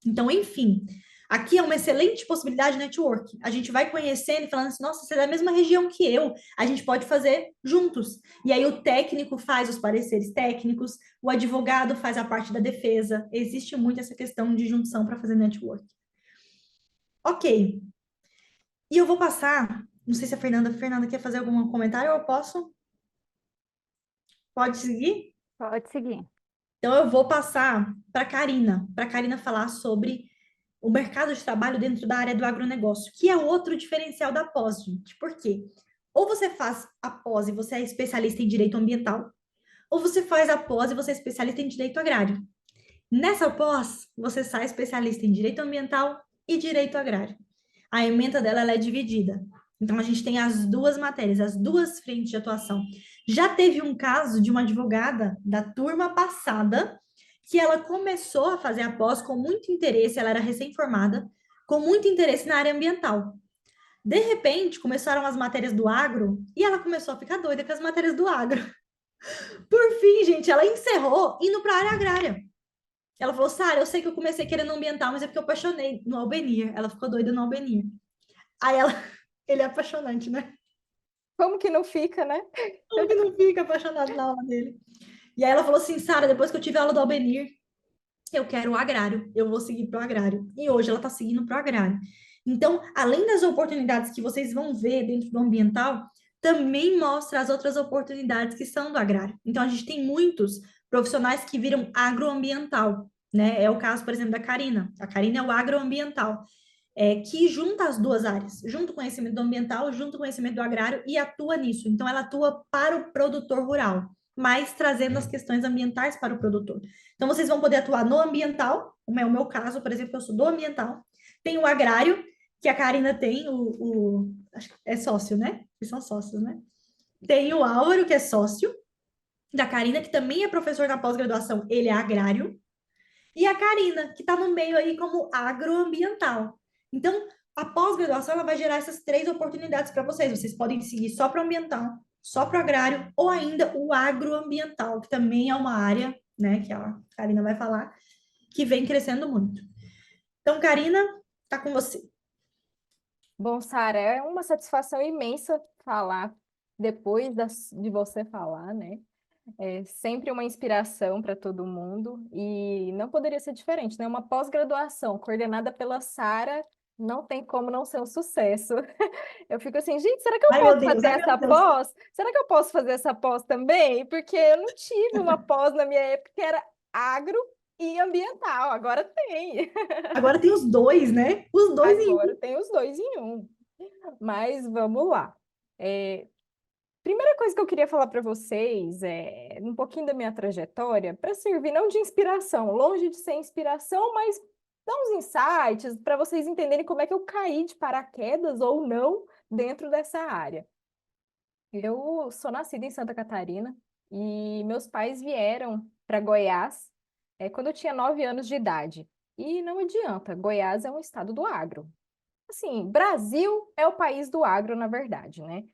Então, enfim, aqui é uma excelente possibilidade de network. A gente vai conhecendo e falando assim, nossa, você é da mesma região que eu. A gente pode fazer juntos. E aí, o técnico faz os pareceres técnicos, o advogado faz a parte da defesa. Existe muito essa questão de junção para fazer network. Ok. E eu vou passar, não sei se a Fernanda quer fazer algum comentário, ou eu posso? Pode seguir? Pode seguir. Então eu vou passar para a Karina falar sobre o mercado de trabalho dentro da área do agronegócio, que é outro diferencial da pós, gente. Por quê? Ou você faz a pós e você é especialista em direito ambiental, ou você faz a pós e você é especialista em direito agrário. Nessa pós, você sai especialista em direito ambiental e direito agrário. A ementa dela ela é dividida. Então, a gente tem as duas matérias, as duas frentes de atuação. Já teve um caso de uma advogada da turma passada que ela começou a fazer a pós com muito interesse, ela era recém-formada, com muito interesse na área ambiental. De repente, começaram as matérias do agro e ela começou a ficar doida com as matérias do agro. Por fim, gente, ela encerrou indo para a área agrária. Ela falou, Sara, eu sei que eu comecei querendo ambiental, mas é porque eu apaixonei no Albenir. Ela ficou doida no Albenir. Aí ela, ele é apaixonante, né? Como que não fica, né? Como que não fica apaixonado na aula dele? E aí ela falou assim, Sara, depois que eu tive a aula do Albenir, eu quero o agrário, eu vou seguir para o agrário. E hoje ela está seguindo para o agrário. Então, além das oportunidades que vocês vão ver dentro do ambiental, também mostra as outras oportunidades que são do agrário. Então, a gente tem muitos profissionais que viram agroambiental, né? É o caso, por exemplo, da Karina. A Karina é o agroambiental, que junta as duas áreas, junto o conhecimento do ambiental, junto o conhecimento do agrário e atua nisso. Então, ela atua para o produtor rural, mas trazendo as questões ambientais para o produtor. Então, vocês vão poder atuar no ambiental, como é o meu caso, por exemplo, eu sou do ambiental. Tem o agrário, que a Karina tem, acho que é sócio, né? Que são sócios, né? Tem o Álvaro, que é sócio da Karina, que também é professor na pós-graduação, ele é agrário. E a Karina, que está no meio aí como agroambiental. Então, a pós-graduação ela vai gerar essas três oportunidades para vocês. Vocês podem seguir só para o ambiental, só para o agrário, ou ainda o agroambiental, que também é uma área, né, que a Karina vai falar, que vem crescendo muito. Então, Karina, tá com você. Bom, Sara, é uma satisfação imensa falar depois de você falar, né? É sempre uma inspiração para todo mundo e não poderia ser diferente, né? Uma pós-graduação coordenada pela Sara não tem como não ser um sucesso. Eu fico assim, gente, será que eu Ai, meu posso Deus, fazer ai, meu essa Deus. pós? Será que eu posso fazer essa pós também? Porque eu não tive uma pós na minha época que era agro e ambiental, agora tem. Agora tem os dois, né? Os dois em Agora um. tem os dois em um. Mas vamos lá. É, primeira coisa que eu queria falar para vocês é um pouquinho da minha trajetória, para servir não de inspiração, longe de ser inspiração, mas dar uns insights para vocês entenderem como é que eu caí de paraquedas ou não dentro dessa área. Eu sou nascida em Santa Catarina e meus pais vieram para Goiás quando eu tinha 9 anos de idade. E não adianta, Goiás é um estado do agro. Assim, Brasil é o país do agro, na verdade, né?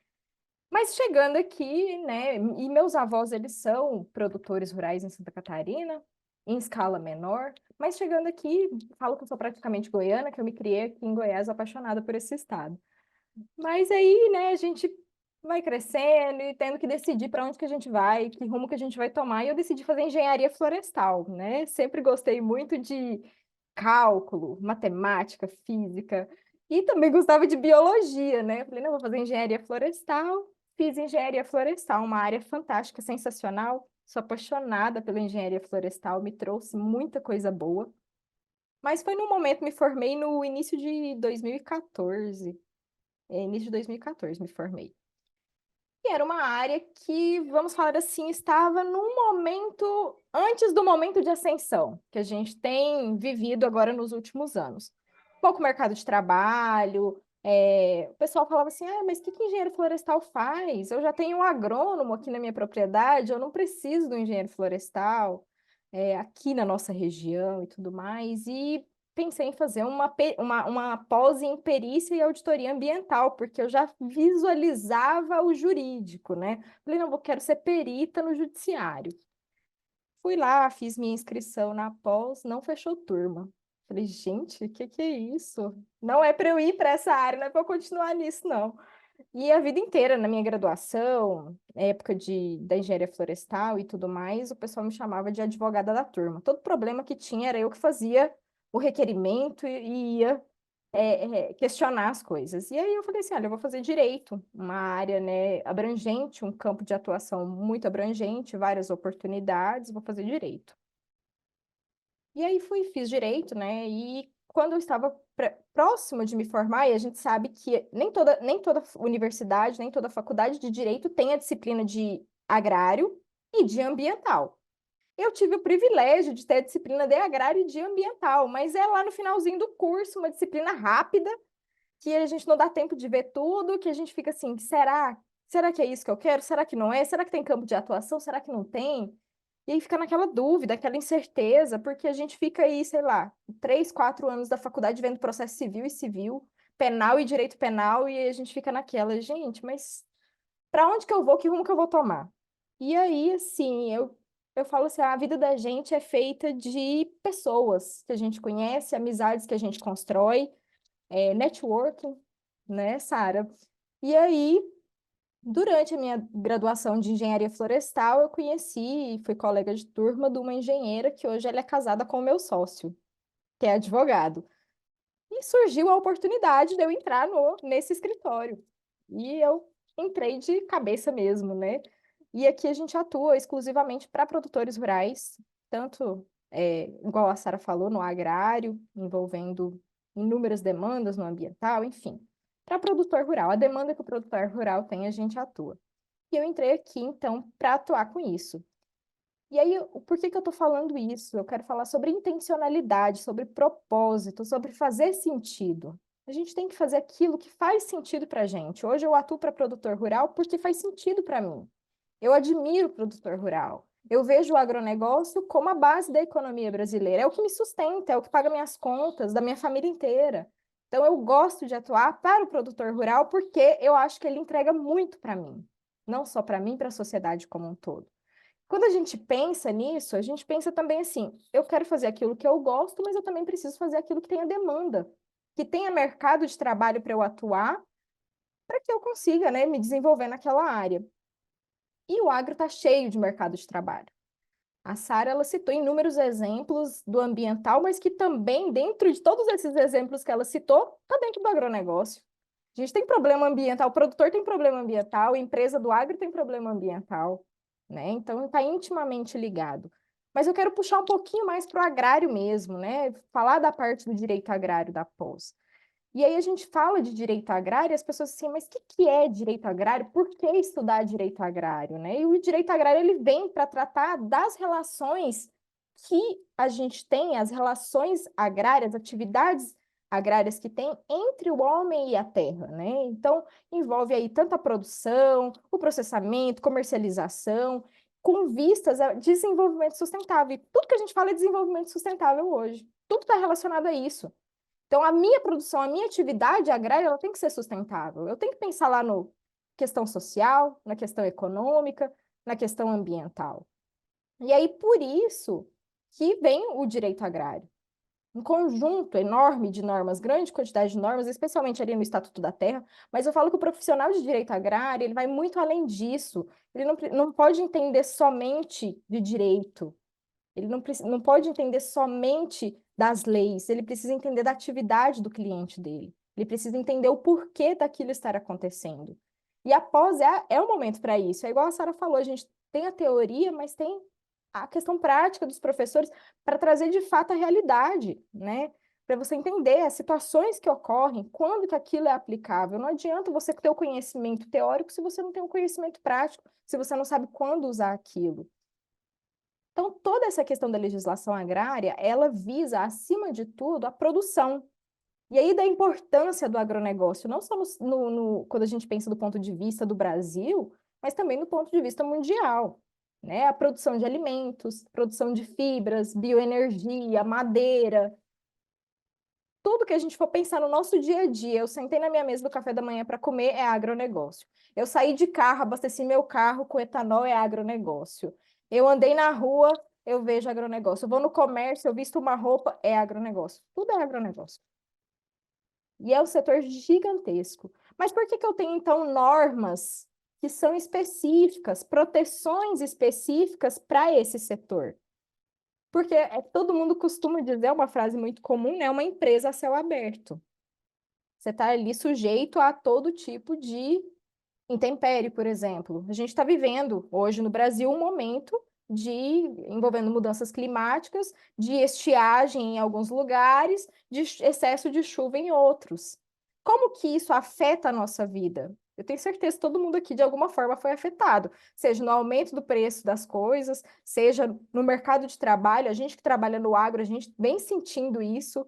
Mas chegando aqui, né, e meus avós, eles são produtores rurais em Santa Catarina, em escala menor, mas chegando aqui, falo que eu sou praticamente goiana, que eu me criei aqui em Goiás, apaixonada por esse estado. Mas aí, né, a gente vai crescendo e tendo que decidir para onde que a gente vai, que rumo que a gente vai tomar, e eu decidi fazer engenharia florestal, né? Sempre gostei muito de cálculo, matemática, física, e também gostava de biologia, né? Eu falei, não, vou fazer engenharia florestal. Fiz engenharia florestal, uma área fantástica, sensacional. Sou apaixonada pela engenharia florestal, me trouxe muita coisa boa. Mas foi no momento, me formei no início de 2014. Início de 2014 me formei. E era uma área que, vamos falar assim, estava num momento, antes do momento de ascensão, que a gente tem vivido agora nos últimos anos. Pouco mercado de trabalho, o pessoal falava assim, mas o que engenheiro florestal faz? Eu já tenho um agrônomo aqui na minha propriedade, eu não preciso do engenheiro florestal, aqui na nossa região e tudo mais. E pensei em fazer uma pós em perícia e auditoria ambiental, porque eu já visualizava o jurídico, né? Falei, não, eu quero ser perita no judiciário. Fui lá, fiz minha inscrição na pós, não fechou turma. Falei, gente, o que é isso? Não é para eu ir para essa área, não é para eu continuar nisso, não. E a vida inteira, na minha graduação, época da engenharia florestal e tudo mais, o pessoal me chamava de advogada da turma. Todo problema que tinha era eu que fazia o requerimento e ia questionar as coisas. E aí eu falei assim, olha, eu vou fazer direito, uma área, né, abrangente, um campo de atuação muito abrangente, várias oportunidades, vou fazer direito. E aí fiz direito, né? E quando eu estava próximo de me formar, e a gente sabe que nem toda universidade, nem toda faculdade de direito tem a disciplina de agrário e de ambiental. Eu tive o privilégio de ter a disciplina de agrário e de ambiental, mas é lá no finalzinho do curso, uma disciplina rápida, que a gente não dá tempo de ver tudo, que a gente fica assim, será? Será que é isso que eu quero? Será que não é? Será que tem campo de atuação? Será que não tem? E aí fica naquela dúvida, aquela incerteza, porque a gente fica aí, sei lá, 3, 4 anos da faculdade vendo processo civil e civil, penal e direito penal, e a gente fica naquela, gente, mas para onde que eu vou? Que rumo que eu vou tomar? E aí, assim, eu eu falo assim, a vida da gente é feita de pessoas que a gente conhece, amizades que a gente constrói, networking, né, Sara? E aí, durante a minha graduação de engenharia florestal, eu conheci e fui colega de turma de uma engenheira que hoje ela é casada com o meu sócio, que é advogado. E surgiu a oportunidade de eu entrar nesse escritório. E eu entrei de cabeça mesmo, né? E aqui a gente atua exclusivamente para produtores rurais, tanto, igual a Sara falou, no agrário, envolvendo inúmeras demandas no ambiental, enfim. Para produtor rural, a demanda que o produtor rural tem, a gente atua. E eu entrei aqui, então, para atuar com isso. E aí, por que que eu estou falando isso? Eu quero falar sobre intencionalidade, sobre propósito, sobre fazer sentido. A gente tem que fazer aquilo que faz sentido para a gente. Hoje eu atuo para produtor rural porque faz sentido para mim. Eu admiro o produtor rural. Eu vejo o agronegócio como a base da economia brasileira. É o que me sustenta, é o que paga minhas contas, da minha família inteira. Então, eu gosto de atuar para o produtor rural porque eu acho que ele entrega muito para mim. Não só para mim, para a sociedade como um todo. Quando a gente pensa nisso, a gente pensa também assim: eu quero fazer aquilo que eu gosto, mas eu também preciso fazer aquilo que tenha demanda, que tenha mercado de trabalho para eu atuar, para que eu consiga, né, me desenvolver naquela área. E o agro está cheio de mercado de trabalho. A Sara, ela citou inúmeros exemplos do ambiental, mas que também, dentro de todos esses exemplos que ela citou, está dentro do agronegócio. A gente tem problema ambiental, o produtor tem problema ambiental, a empresa do agro tem problema ambiental, né? Então, está intimamente ligado. Mas eu quero puxar um pouquinho mais para o agrário mesmo, né? Falar da parte do direito agrário da pós. E aí a gente fala de direito agrário e as pessoas assim, mas o que é direito agrário? Por que estudar direito agrário, né? E o direito agrário ele vem para tratar das relações que a gente tem, as relações agrárias, atividades agrárias que tem entre o homem e a terra, né? Então, envolve aí tanto a produção, o processamento, comercialização, com vistas a desenvolvimento sustentável. E tudo que a gente fala é desenvolvimento sustentável hoje. Tudo está relacionado a isso. Então, a minha produção, a minha atividade agrária, ela tem que ser sustentável. Eu tenho que pensar lá no questão social, na questão econômica, na questão ambiental. E aí, por isso que vem o direito agrário. Um conjunto enorme de normas, grande quantidade de normas, especialmente ali no Estatuto da Terra, mas eu falo que o profissional de direito agrário, ele vai muito além disso. Ele não pode entender somente de direito, ele não pode entender somente das leis, ele precisa entender da atividade do cliente dele. Ele precisa entender o porquê daquilo estar acontecendo. E a pós é o momento para isso. É igual a Sara falou, a gente tem a teoria, mas tem a questão prática dos professores para trazer de fato a realidade, né? Para você entender as situações que ocorrem, quando que aquilo é aplicável. Não adianta você ter o conhecimento teórico se você não tem o conhecimento prático, se você não sabe quando usar aquilo. Então, toda essa questão da legislação agrária, ela visa, acima de tudo, a produção. E aí da importância do agronegócio, não só quando a gente pensa do ponto de vista do Brasil, mas também do ponto de vista mundial, né? A produção de alimentos, produção de fibras, bioenergia, madeira, tudo que a gente for pensar no nosso dia a dia. Eu sentei na minha mesa do café da manhã para comer, é agronegócio. Eu saí de carro, abasteci meu carro com etanol, é agronegócio. Eu andei na rua, eu vejo agronegócio. Eu vou no comércio, eu visto uma roupa, é agronegócio. Tudo é agronegócio. E é um setor gigantesco. Mas por que que eu tenho, então, normas que são específicas, proteções específicas para esse setor? Porque todo mundo costuma dizer, é uma frase muito comum, né? Uma empresa a céu aberto. Você está ali sujeito a todo tipo de intempérie, por exemplo. A gente está vivendo hoje no Brasil um momento de envolvendo mudanças climáticas, de estiagem em alguns lugares, de excesso de chuva em outros. Como que isso afeta a nossa vida? Eu tenho certeza que todo mundo aqui de alguma forma foi afetado, seja no aumento do preço das coisas, seja no mercado de trabalho. A gente que trabalha no agro, a gente vem sentindo isso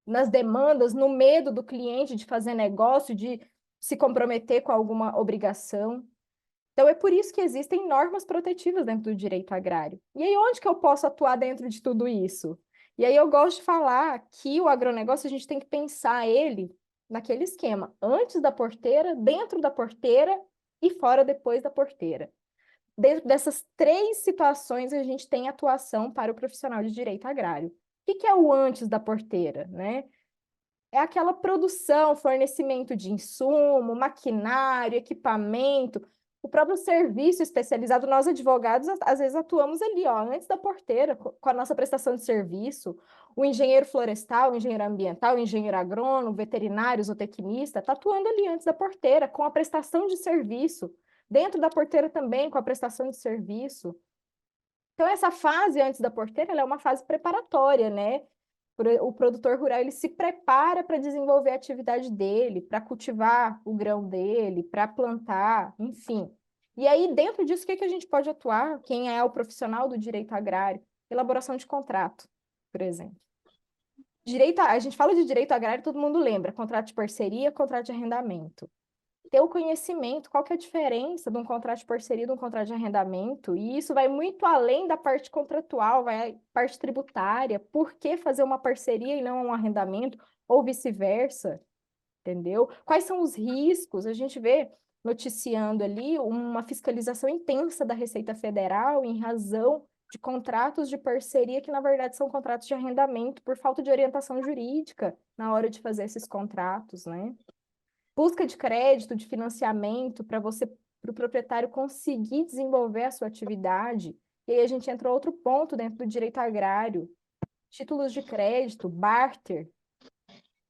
nas demandas, no medo do cliente de fazer negócio, de se comprometer com alguma obrigação. Então, é por isso que existem normas protetivas dentro do direito agrário. E aí, onde que eu posso atuar dentro de tudo isso? E aí, eu gosto de falar que o agronegócio, a gente tem que pensar ele naquele esquema, antes da porteira, dentro da porteira e fora depois da porteira. dentro dessas três situações, a gente tem atuação para o profissional de direito agrário. O que é o antes da porteira, né? É aquela produção, fornecimento de insumo, maquinário, equipamento, o próprio serviço especializado. Nós, advogados, às vezes atuamos ali, ó, antes da porteira, com a nossa prestação de serviço. O engenheiro florestal, o engenheiro ambiental, o engenheiro agrônomo, o veterinário, o zootecnista, está atuando ali antes da porteira, com a prestação de serviço. Dentro da porteira também, com a prestação de serviço. Então, essa fase antes da porteira, ela é uma fase preparatória, né? O produtor rural ele se prepara para desenvolver a atividade dele, para cultivar o grão dele, para plantar, enfim. E aí, dentro disso, o que a gente pode atuar? Quem é o profissional do direito agrário? Elaboração de contrato, por exemplo. A gente fala de direito agrário, todo mundo lembra, contrato de parceria, contrato de arrendamento. Ter o conhecimento, qual que é a diferença de um contrato de parceria e de um contrato de arrendamento, e isso vai muito além da parte contratual, vai parte tributária, por que fazer uma parceria e não um arrendamento, ou vice-versa, entendeu? Quais são os riscos? A gente vê noticiando ali uma fiscalização intensa da Receita Federal em razão de contratos de parceria que, na verdade, são contratos de arrendamento por falta de orientação jurídica na hora de fazer esses contratos, né? Busca de crédito, de financiamento, para o proprietário conseguir desenvolver a sua atividade. E aí a gente entra outro ponto dentro do direito agrário, títulos de crédito, barter.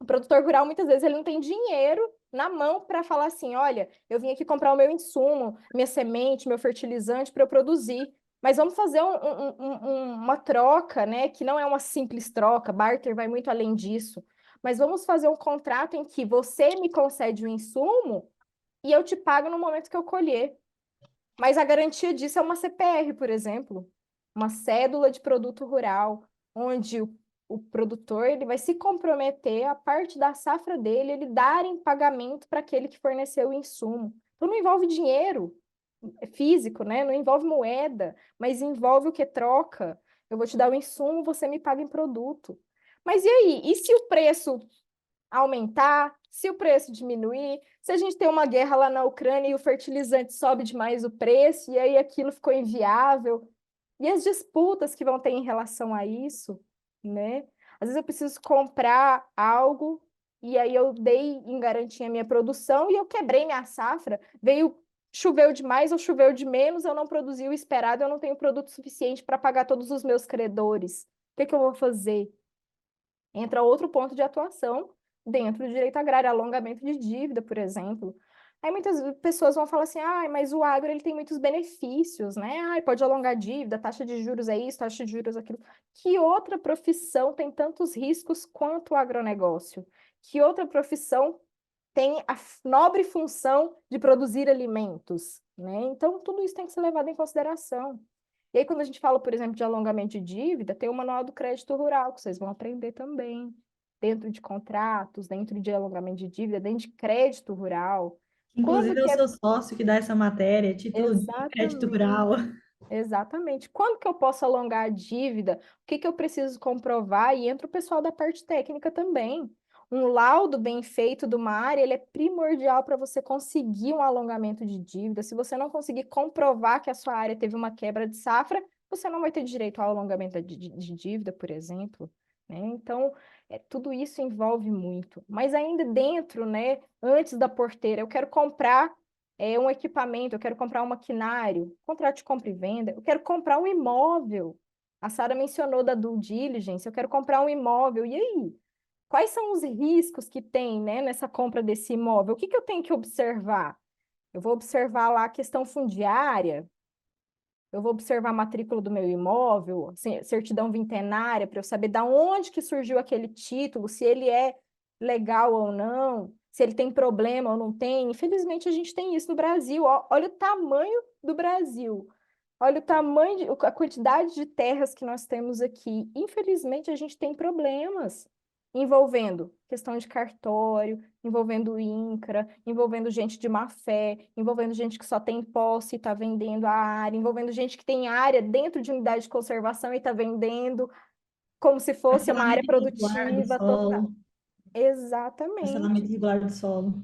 O produtor rural, muitas vezes, ele não tem dinheiro na mão para falar assim, olha, eu vim aqui comprar o meu insumo, minha semente, meu fertilizante para eu produzir. Mas vamos fazer uma troca, né? Que não é uma simples troca, barter vai muito além disso. Mas vamos fazer um contrato em que você me concede o insumo e eu te pago no momento que eu colher. Mas a garantia disso é uma CPR, por exemplo, uma cédula de produto rural, onde o produtor ele vai se comprometer a parte da safra dele, ele dar em pagamento para aquele que forneceu o insumo. Então não envolve dinheiro físico, né? Não envolve moeda, mas envolve o que troca. Eu vou te dar o insumo, você me paga em produto. Mas e aí? E se o preço aumentar, se o preço diminuir, se a gente tem uma guerra lá na Ucrânia e o fertilizante sobe demais o preço, e aí aquilo ficou inviável, e as disputas que vão ter em relação a isso, né? Às vezes eu preciso comprar algo, e aí eu dei em garantia a minha produção, e eu quebrei minha safra, choveu demais ou choveu de menos, eu não produzi o esperado, eu não tenho produto suficiente para pagar todos os meus credores. O que eu vou fazer? Entra outro ponto de atuação dentro do direito agrário, alongamento de dívida, por exemplo. Aí muitas pessoas vão falar assim, ah, mas o agro ele tem muitos benefícios, né? Ah, pode alongar dívida, taxa de juros é isso, taxa de juros é aquilo. Que outra profissão tem tantos riscos quanto o agronegócio? Que outra profissão tem a nobre função de produzir alimentos, né? Então, tudo isso tem que ser levado em consideração. E aí, quando a gente fala, por exemplo, de alongamento de dívida, tem o Manual do Crédito Rural, que vocês vão aprender também, dentro de contratos, dentro de alongamento de dívida, dentro de crédito rural. Quando Inclusive é o que é... seu sócio que dá essa matéria, título de crédito Exatamente. rural. Exatamente. Quando que eu posso alongar a dívida? O que que eu preciso comprovar? E entra o pessoal da parte técnica também. Um laudo bem feito de uma área, ele é primordial para você conseguir um alongamento de dívida. Se você não conseguir comprovar que a sua área teve uma quebra de safra, você não vai ter direito ao alongamento de dívida, por exemplo, né? Então, tudo isso envolve muito. Mas ainda dentro, né, antes da porteira, eu quero comprar um equipamento, eu quero comprar um maquinário, contrato de compra e venda, eu quero comprar um imóvel. A Sara mencionou da due diligence, eu quero comprar um imóvel. E aí? Quais são os riscos que tem, né, nessa compra desse imóvel? O que que eu tenho que observar? Eu vou observar lá a questão fundiária, eu vou observar a matrícula do meu imóvel, certidão vintenária, para eu saber da onde que surgiu aquele título, se ele é legal ou não, se ele tem problema ou não tem. Infelizmente, a gente tem isso no Brasil. Olha o tamanho do Brasil. Olha o tamanho, a quantidade de terras que nós temos aqui. Infelizmente, a gente tem problemas envolvendo questão de cartório, envolvendo INCRA, envolvendo gente de má fé, envolvendo gente que só tem posse e está vendendo a área, envolvendo gente que tem área dentro de unidade de conservação e está vendendo como se fosse uma área Parcelamento irregular do produtiva total. solo. Exatamente. Parcelamento irregular do solo.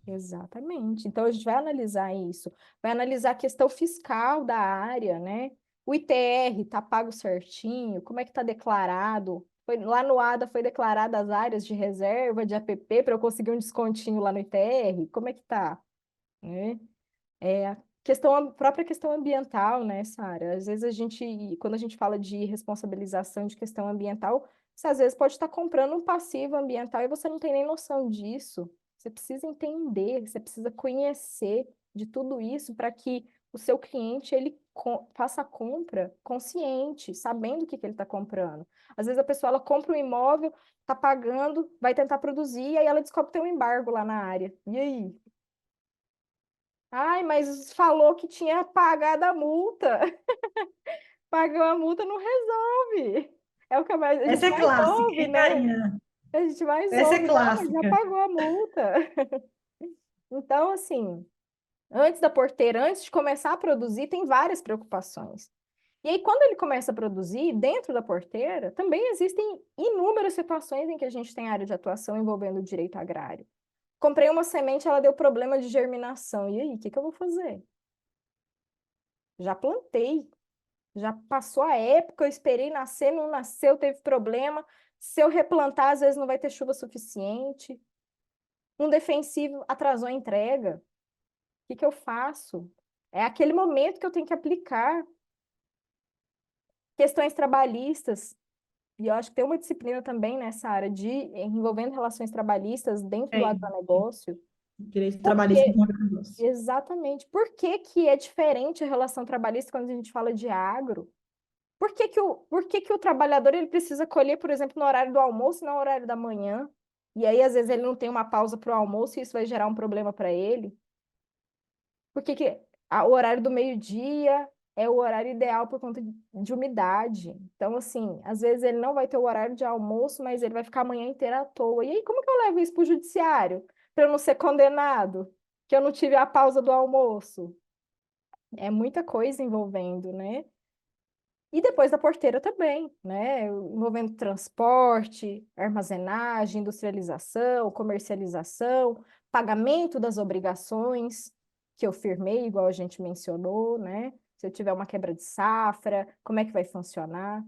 Exatamente. Então, a gente vai analisar isso, vai analisar a questão fiscal da área, né? O ITR está pago certinho, como é que está declarado? Lá no ADA foi declarado as áreas de reserva de APP para eu conseguir um descontinho lá no ITR? Como é que tá? Né? A a própria questão ambiental, né, Sara? Às vezes quando a gente fala de responsabilização de questão ambiental, você às vezes pode estar comprando um passivo ambiental e você não tem nem noção disso. Você precisa entender, você precisa conhecer de tudo isso para que o seu cliente faça a compra consciente, sabendo o que ele está comprando. Às vezes a pessoa ela compra um imóvel, está pagando, vai tentar produzir, e aí ela descobre que tem um embargo lá na área. E aí? Ai, mas falou que tinha pagado a multa. Pagou a multa, não resolve. É o que a Essa gente é mais clássica, ouve, hein, né? Karina? A gente mais Essa é ouve, não, mas já clássica. pagou a multa. Então, assim, antes da porteira, antes de começar a produzir, tem várias preocupações. E aí, quando ele começa a produzir, dentro da porteira, também existem inúmeras situações em que a gente tem área de atuação envolvendo o direito agrário. Comprei uma semente, ela deu problema de germinação. E aí, o que que eu vou fazer? Já plantei. Já passou a época, eu esperei nascer, não nasceu, teve problema. Se eu replantar, às vezes não vai ter chuva suficiente. Um defensivo atrasou a entrega. O que que eu faço? É aquele momento que eu tenho que aplicar questões trabalhistas. E eu acho que tem uma disciplina também nessa área de envolvendo relações trabalhistas dentro do É, agronegócio. direito trabalhista Porque, no agronegócio. exatamente, por que que é diferente a relação trabalhista quando a gente fala de agro? Por que que o trabalhador ele precisa colher, por exemplo, no horário do almoço e não no horário da manhã? E aí, às vezes, ele não tem uma pausa para o almoço e isso vai gerar um problema para ele? O horário do meio-dia é o horário ideal por conta de umidade. Então, assim, às vezes ele não vai ter o horário de almoço, mas ele vai ficar a manhã inteira à toa. E aí, como que eu levo isso para o judiciário? Para eu não ser condenado? Que eu não tive a pausa do almoço? É muita coisa envolvendo, né? E depois da porteira também, né? Envolvendo transporte, armazenagem, industrialização, comercialização, pagamento das obrigações que eu firmei, igual a gente mencionou, né? Se eu tiver uma quebra de safra, como é que vai funcionar?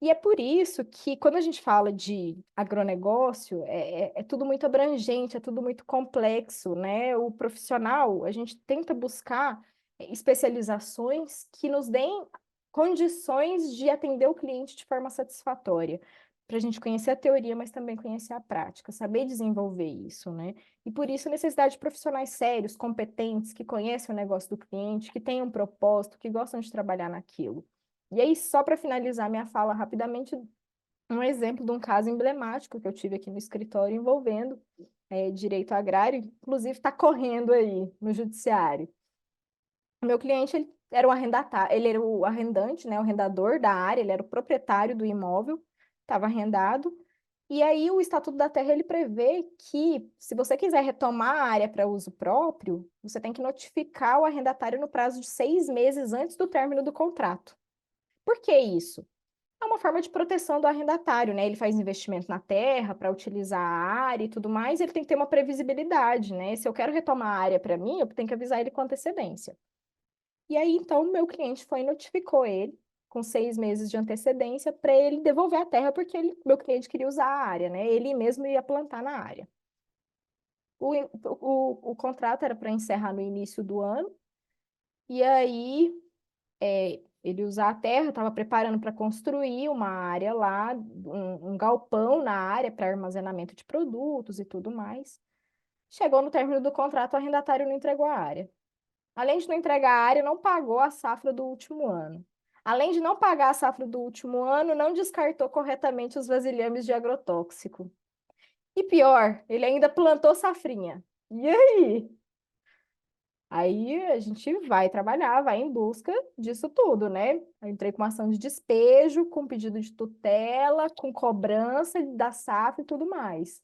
E é por isso que, quando a gente fala de agronegócio, é tudo muito abrangente, é tudo muito complexo, né? O profissional, a gente tenta buscar especializações que nos deem condições de atender o cliente de forma satisfatória, para a gente conhecer a teoria, mas também conhecer a prática, saber desenvolver isso, né? E por isso a necessidade de profissionais sérios, competentes, que conhecem o negócio do cliente, que tenham um propósito, que gostam de trabalhar naquilo. E aí, só para finalizar minha fala rapidamente, um exemplo de um caso emblemático que eu tive aqui no escritório envolvendo direito agrário, inclusive está correndo aí no judiciário. O meu cliente ele era o arrendatário, ele era o arrendante, né, o arrendador da área, ele era o proprietário do imóvel, estava arrendado. E aí o Estatuto da Terra ele prevê que, se você quiser retomar a área para uso próprio, você tem que notificar o arrendatário no prazo de 6 meses antes do término do contrato. Por que isso? É uma forma de proteção do arrendatário, né? Ele faz investimento na terra para utilizar a área e tudo mais, ele tem que ter uma previsibilidade, né? Se eu quero retomar a área para mim, eu tenho que avisar ele com antecedência. E aí, então, o meu cliente foi e notificou ele com 6 meses de antecedência para ele devolver a terra, porque meu cliente queria usar a área, né? Ele mesmo ia plantar na área. O contrato era para encerrar no início do ano, e aí ele usar a terra, estava preparando para construir uma área lá, um galpão na área para armazenamento de produtos e tudo mais. Chegou no término do contrato, o arrendatário não entregou a área. Além de não entregar a área, não pagou a safra do último ano. Além de não pagar a safra do último ano, não descartou corretamente os vasilhames de agrotóxico. E pior, ele ainda plantou safrinha. E aí? Aí a gente vai trabalhar, vai em busca disso tudo, né? Eu entrei com uma ação de despejo, com pedido de tutela, com cobrança da SAF e tudo mais.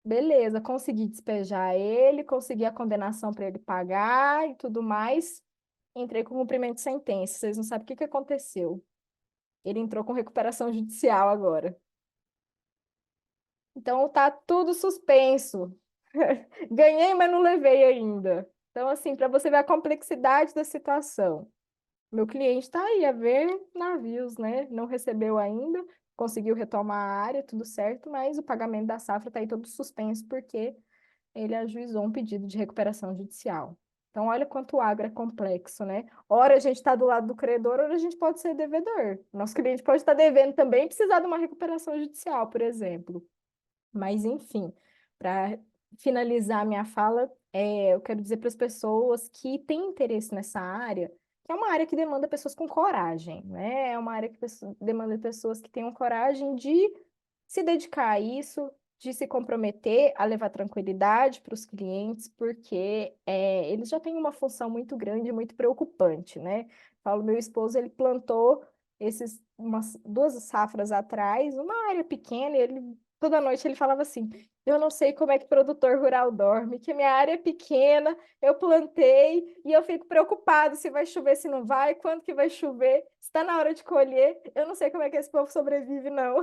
Beleza, consegui despejar ele, consegui a condenação para ele pagar e tudo mais. Entrei com cumprimento de sentença. Vocês não sabem o que que aconteceu. Ele entrou com recuperação judicial agora. Então tá tudo suspenso. Ganhei, mas não levei ainda. Então, assim, para você ver a complexidade da situação. Meu cliente está aí a ver navios, né? Não recebeu ainda, conseguiu retomar a área, tudo certo, mas o pagamento da safra está aí todo suspenso porque ele ajuizou um pedido de recuperação judicial. Então, olha quanto o agro é complexo, né? Ora a gente está do lado do credor, ora a gente pode ser devedor. Nosso cliente pode estar devendo também e precisar de uma recuperação judicial, por exemplo. Mas, enfim, para finalizar a minha fala, eu quero dizer para as pessoas que têm interesse nessa área, que é uma área que demanda pessoas com coragem, né? É uma área que demanda pessoas que tenham coragem de se dedicar a isso, de se comprometer a levar tranquilidade para os clientes, porque eles já têm uma função muito grande, muito preocupante, né? Paulo, meu esposo, ele plantou umas 2 safras atrás, uma área pequena, e toda noite ele falava assim: eu não sei como é que produtor rural dorme, que minha área é pequena, eu plantei e eu fico preocupado se vai chover, se não vai, quando que vai chover, está na hora de colher, eu não sei como é que esse povo sobrevive, não.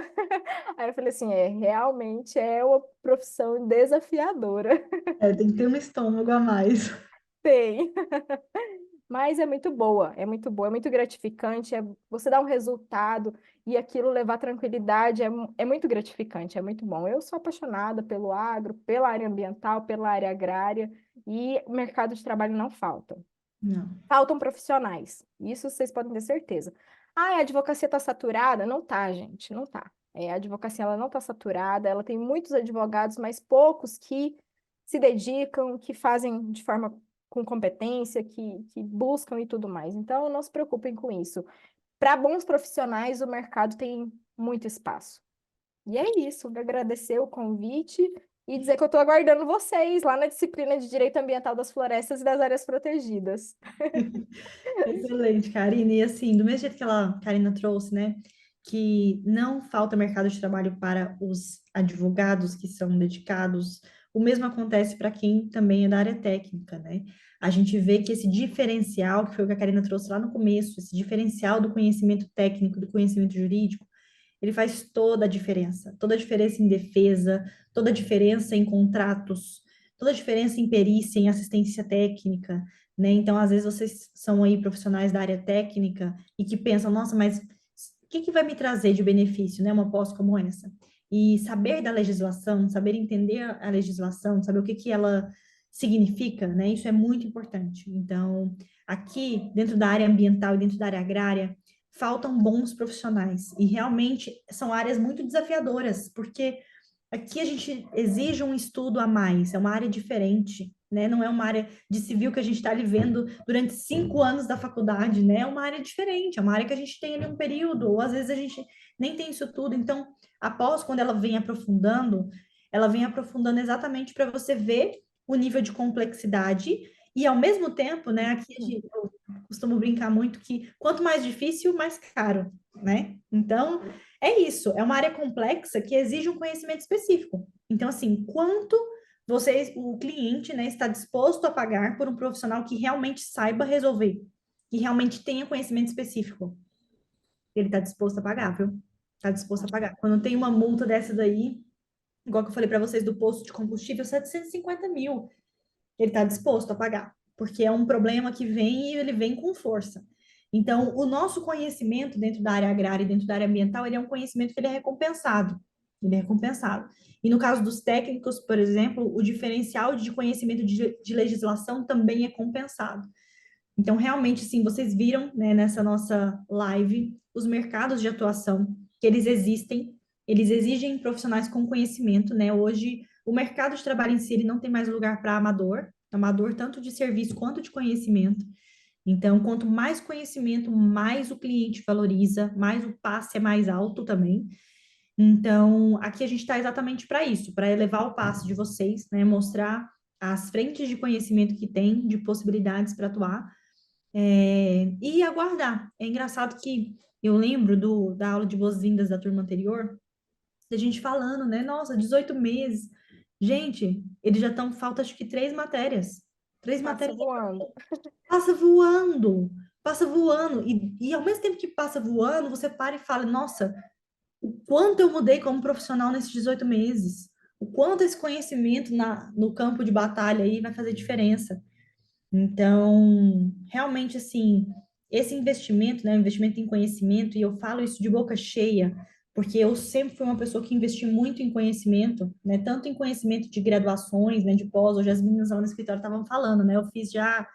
Aí eu falei assim: realmente é uma profissão desafiadora. Tem que ter um estômago a mais. Tem. Mas é muito boa, é muito boa, é muito gratificante, você dá um resultado e aquilo levar tranquilidade, é muito gratificante, é muito bom. Eu sou apaixonada pelo agro, pela área ambiental, pela área agrária e o mercado de trabalho não falta. Não. Faltam profissionais, isso vocês podem ter certeza. Ah, a advocacia está saturada? Não tá, gente, não tá. A advocacia ela não está saturada, ela tem muitos advogados, mas poucos que se dedicam, que fazem de forma com competência, que buscam e tudo mais. Então, não se preocupem com isso. Para bons profissionais, o mercado tem muito espaço. E é isso, vou agradecer o convite e dizer que eu estou aguardando vocês lá na disciplina de Direito Ambiental das Florestas e das Áreas Protegidas. Excelente, Karina. E assim, do mesmo jeito que a Karina trouxe, né, que não falta mercado de trabalho para os advogados que são dedicados, o mesmo acontece para quem também é da área técnica, né? A gente vê que esse diferencial, que foi o que a Karina trouxe lá no começo, esse diferencial do conhecimento técnico, do conhecimento jurídico, ele faz toda a diferença em defesa, toda a diferença em contratos, toda a diferença em perícia, em assistência técnica, né? Então, às vezes vocês são aí profissionais da área técnica e que pensam, nossa, mas o que que vai me trazer de benefício, né, uma pós como essa? E saber da legislação, saber entender a legislação, saber o que que ela significa, né? Isso é muito importante. Então, aqui, dentro da área ambiental e dentro da área agrária, faltam bons profissionais. E realmente são áreas muito desafiadoras, porque aqui a gente exige um estudo a mais, é uma área diferente, né? Não é uma área de civil que a gente está ali vendo durante 5 anos da faculdade, né? É uma área diferente, é uma área que a gente tem ali um período, ou às vezes a gente nem tem isso tudo. Então, após, quando ela vem aprofundando exatamente para você ver o nível de complexidade e ao mesmo tempo, né, aqui eu costumo brincar muito que quanto mais difícil, mais caro, né? Então, é isso, é uma área complexa que exige um conhecimento específico. Então, assim, quanto o cliente, né, está disposto a pagar por um profissional que realmente saiba resolver, que realmente tenha conhecimento específico. Ele está disposto a pagar, viu? Está disposto a pagar. Quando tem uma multa dessa daí, igual que eu falei para vocês do posto de combustível, 750 mil, ele está disposto a pagar, porque é um problema que vem e ele vem com força. Então, o nosso conhecimento dentro da área agrária e dentro da área ambiental, ele é um conhecimento que ele é recompensado. Ele é recompensado. E no caso dos técnicos, por exemplo, o diferencial de conhecimento de legislação também é compensado. Então, realmente, sim, vocês viram, né, nessa nossa live, os mercados de atuação, que eles exigem profissionais com conhecimento, né? Hoje, o mercado de trabalho em si, ele não tem mais lugar para amador tanto de serviço quanto de conhecimento. Então, quanto mais conhecimento, mais o cliente valoriza, mais o passe é mais alto também. Então, aqui a gente está exatamente para isso, para elevar o passe de vocês, né? Mostrar as frentes de conhecimento que tem, de possibilidades para atuar, e aguardar. É engraçado que eu lembro da aula de boas-vindas da turma anterior, da gente falando, né? Nossa, 18 meses. Gente, eles já estão, falta acho que 3 matérias. Três Passa matérias voando. passa voando, passa voando. E ao mesmo tempo que passa voando, você para e fala, nossa, o quanto eu mudei como profissional nesses 18 meses. o quanto esse conhecimento no campo de batalha aí vai fazer diferença. Então, realmente, assim, esse investimento, né, investimento em conhecimento, e eu falo isso de boca cheia, porque eu sempre fui uma pessoa que investi muito em conhecimento, né, tanto em conhecimento de graduações, né, de pós, hoje as meninas lá no escritório estavam falando, né, eu fiz já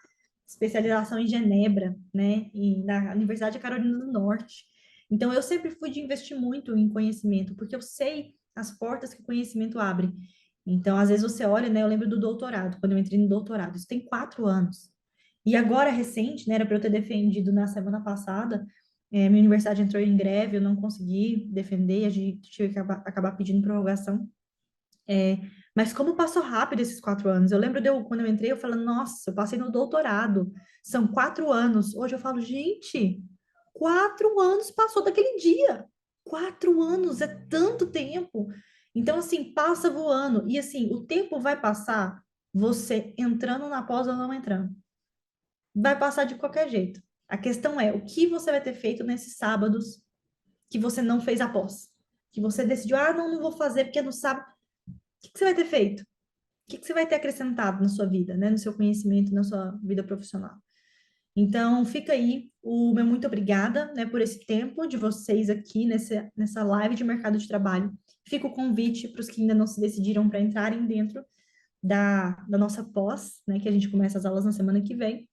especialização em Genebra, né, e na Universidade da Carolina do Norte. Então, eu sempre fui de investir muito em conhecimento, porque eu sei as portas que o conhecimento abre. Então, às vezes você olha, né? Eu lembro do doutorado, quando eu entrei no doutorado, isso tem 4 anos. E agora, recente, né? Era para eu ter defendido na semana passada, minha universidade entrou em greve, eu não consegui defender, a gente tive que acabar pedindo prorrogação. É, mas como passou rápido esses 4 anos? Eu lembro quando eu entrei, eu falando, nossa, eu passei no doutorado, são 4 anos. Hoje eu falo, gente, 4 anos passou daquele dia. 4 anos é tanto tempo. Então, assim, passa voando. E, assim, o tempo vai passar você entrando na pós ou não entrando. Vai passar de qualquer jeito. A questão é, o que você vai ter feito nesses sábados que você não fez a pós? Que você decidiu, não, não vou fazer porque no sábado. O que você vai ter feito? O que você vai ter acrescentado na sua vida, né? No seu conhecimento, na sua vida profissional. Então, fica aí o meu muito obrigada, né, por esse tempo de vocês aqui nessa live de mercado de trabalho. Fica o convite para os que ainda não se decidiram para entrarem dentro da nossa pós, né, que a gente começa as aulas na semana que vem.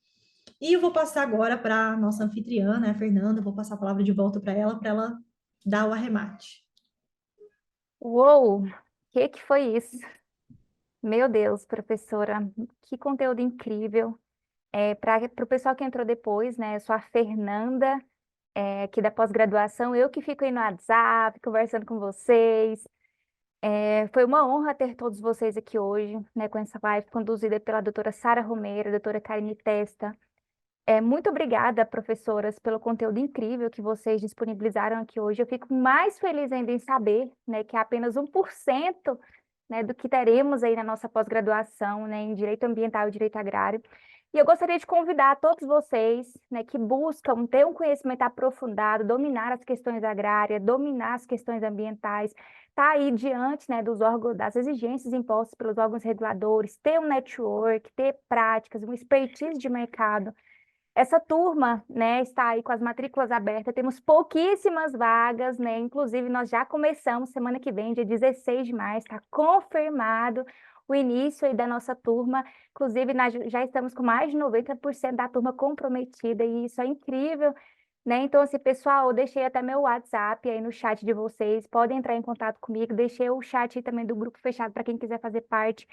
E eu vou passar agora para a nossa anfitriã, né, a Fernanda, vou passar a palavra de volta para ela dar o arremate. Uou, o que foi isso? Meu Deus, professora, que conteúdo incrível. Para o pessoal que entrou depois, né? Eu sou a Fernanda, aqui da pós-graduação, eu que fico aí no WhatsApp, conversando com vocês. Foi uma honra ter todos vocês aqui hoje, né, com essa live conduzida pela doutora Sara Romero, doutora Karine Testa. Muito obrigada, professoras, pelo conteúdo incrível que vocês disponibilizaram aqui hoje. Eu fico mais feliz ainda em saber, né, que é apenas 1%, né, do que teremos aí na nossa pós-graduação, né, em Direito Ambiental e Direito Agrário. E eu gostaria de convidar todos vocês, né, que buscam ter um conhecimento aprofundado, dominar as questões agrárias, dominar as questões ambientais, tá aí diante, né, dos órgãos, das exigências impostas pelos órgãos reguladores, ter um network, ter práticas, uma expertise de mercado. Essa turma, né, está aí com as matrículas abertas, temos pouquíssimas vagas, né, inclusive nós já começamos semana que vem, dia 16 de maio, está confirmado o início aí da nossa turma, inclusive nós já estamos com mais de 90% da turma comprometida e isso é incrível, né, então assim, pessoal, eu deixei até meu WhatsApp aí no chat de vocês, podem entrar em contato comigo, deixei o chat aí também do grupo fechado para quem quiser fazer parte.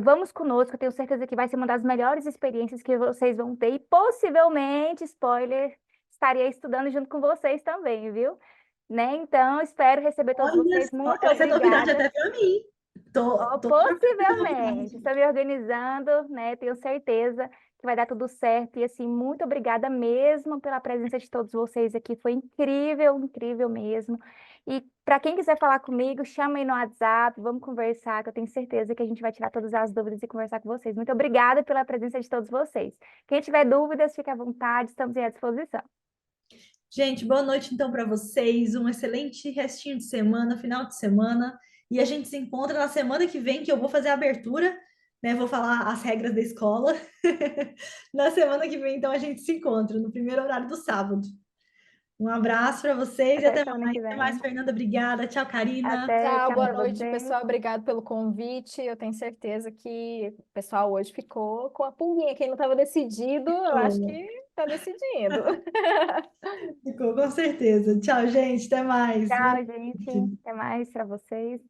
Vamos conosco, eu tenho certeza que vai ser uma das melhores experiências que vocês vão ter e possivelmente, spoiler, estarei estudando junto com vocês também, viu? Né? Então, espero receber todos Olha vocês. só, Muito essa é novidade obrigada. até para mim. Ó, Tô chocada com essa possivelmente, novidade. estou me organizando, né? Tenho certeza que vai dar tudo certo. E assim, muito obrigada mesmo pela presença de todos vocês aqui. Foi incrível, incrível mesmo. E para quem quiser falar comigo, chama aí no WhatsApp, vamos conversar, que eu tenho certeza que a gente vai tirar todas as dúvidas e conversar com vocês. Muito obrigada pela presença de todos vocês. Quem tiver dúvidas, fique à vontade, estamos aí à disposição. Gente, boa noite então para vocês. Um excelente restinho de semana, final de semana. E a gente se encontra na semana que vem, que eu vou fazer a abertura, né? Vou falar as regras da escola. Na semana que vem, então, a gente se encontra no primeiro horário do sábado. Um abraço para vocês e Até até semana mais. que Até mais, vem. Fernanda. Obrigada. Tchau, Karina. Até, Tchau, tchau boa para noite, vocês. pessoal. Obrigado pelo convite. Eu tenho certeza que o pessoal hoje ficou com a pulguinha. Quem não estava decidido, eu acho que está decidindo. Ficou com certeza. Tchau, gente. Até mais. Boa Tchau, gente. noite. Até mais para vocês.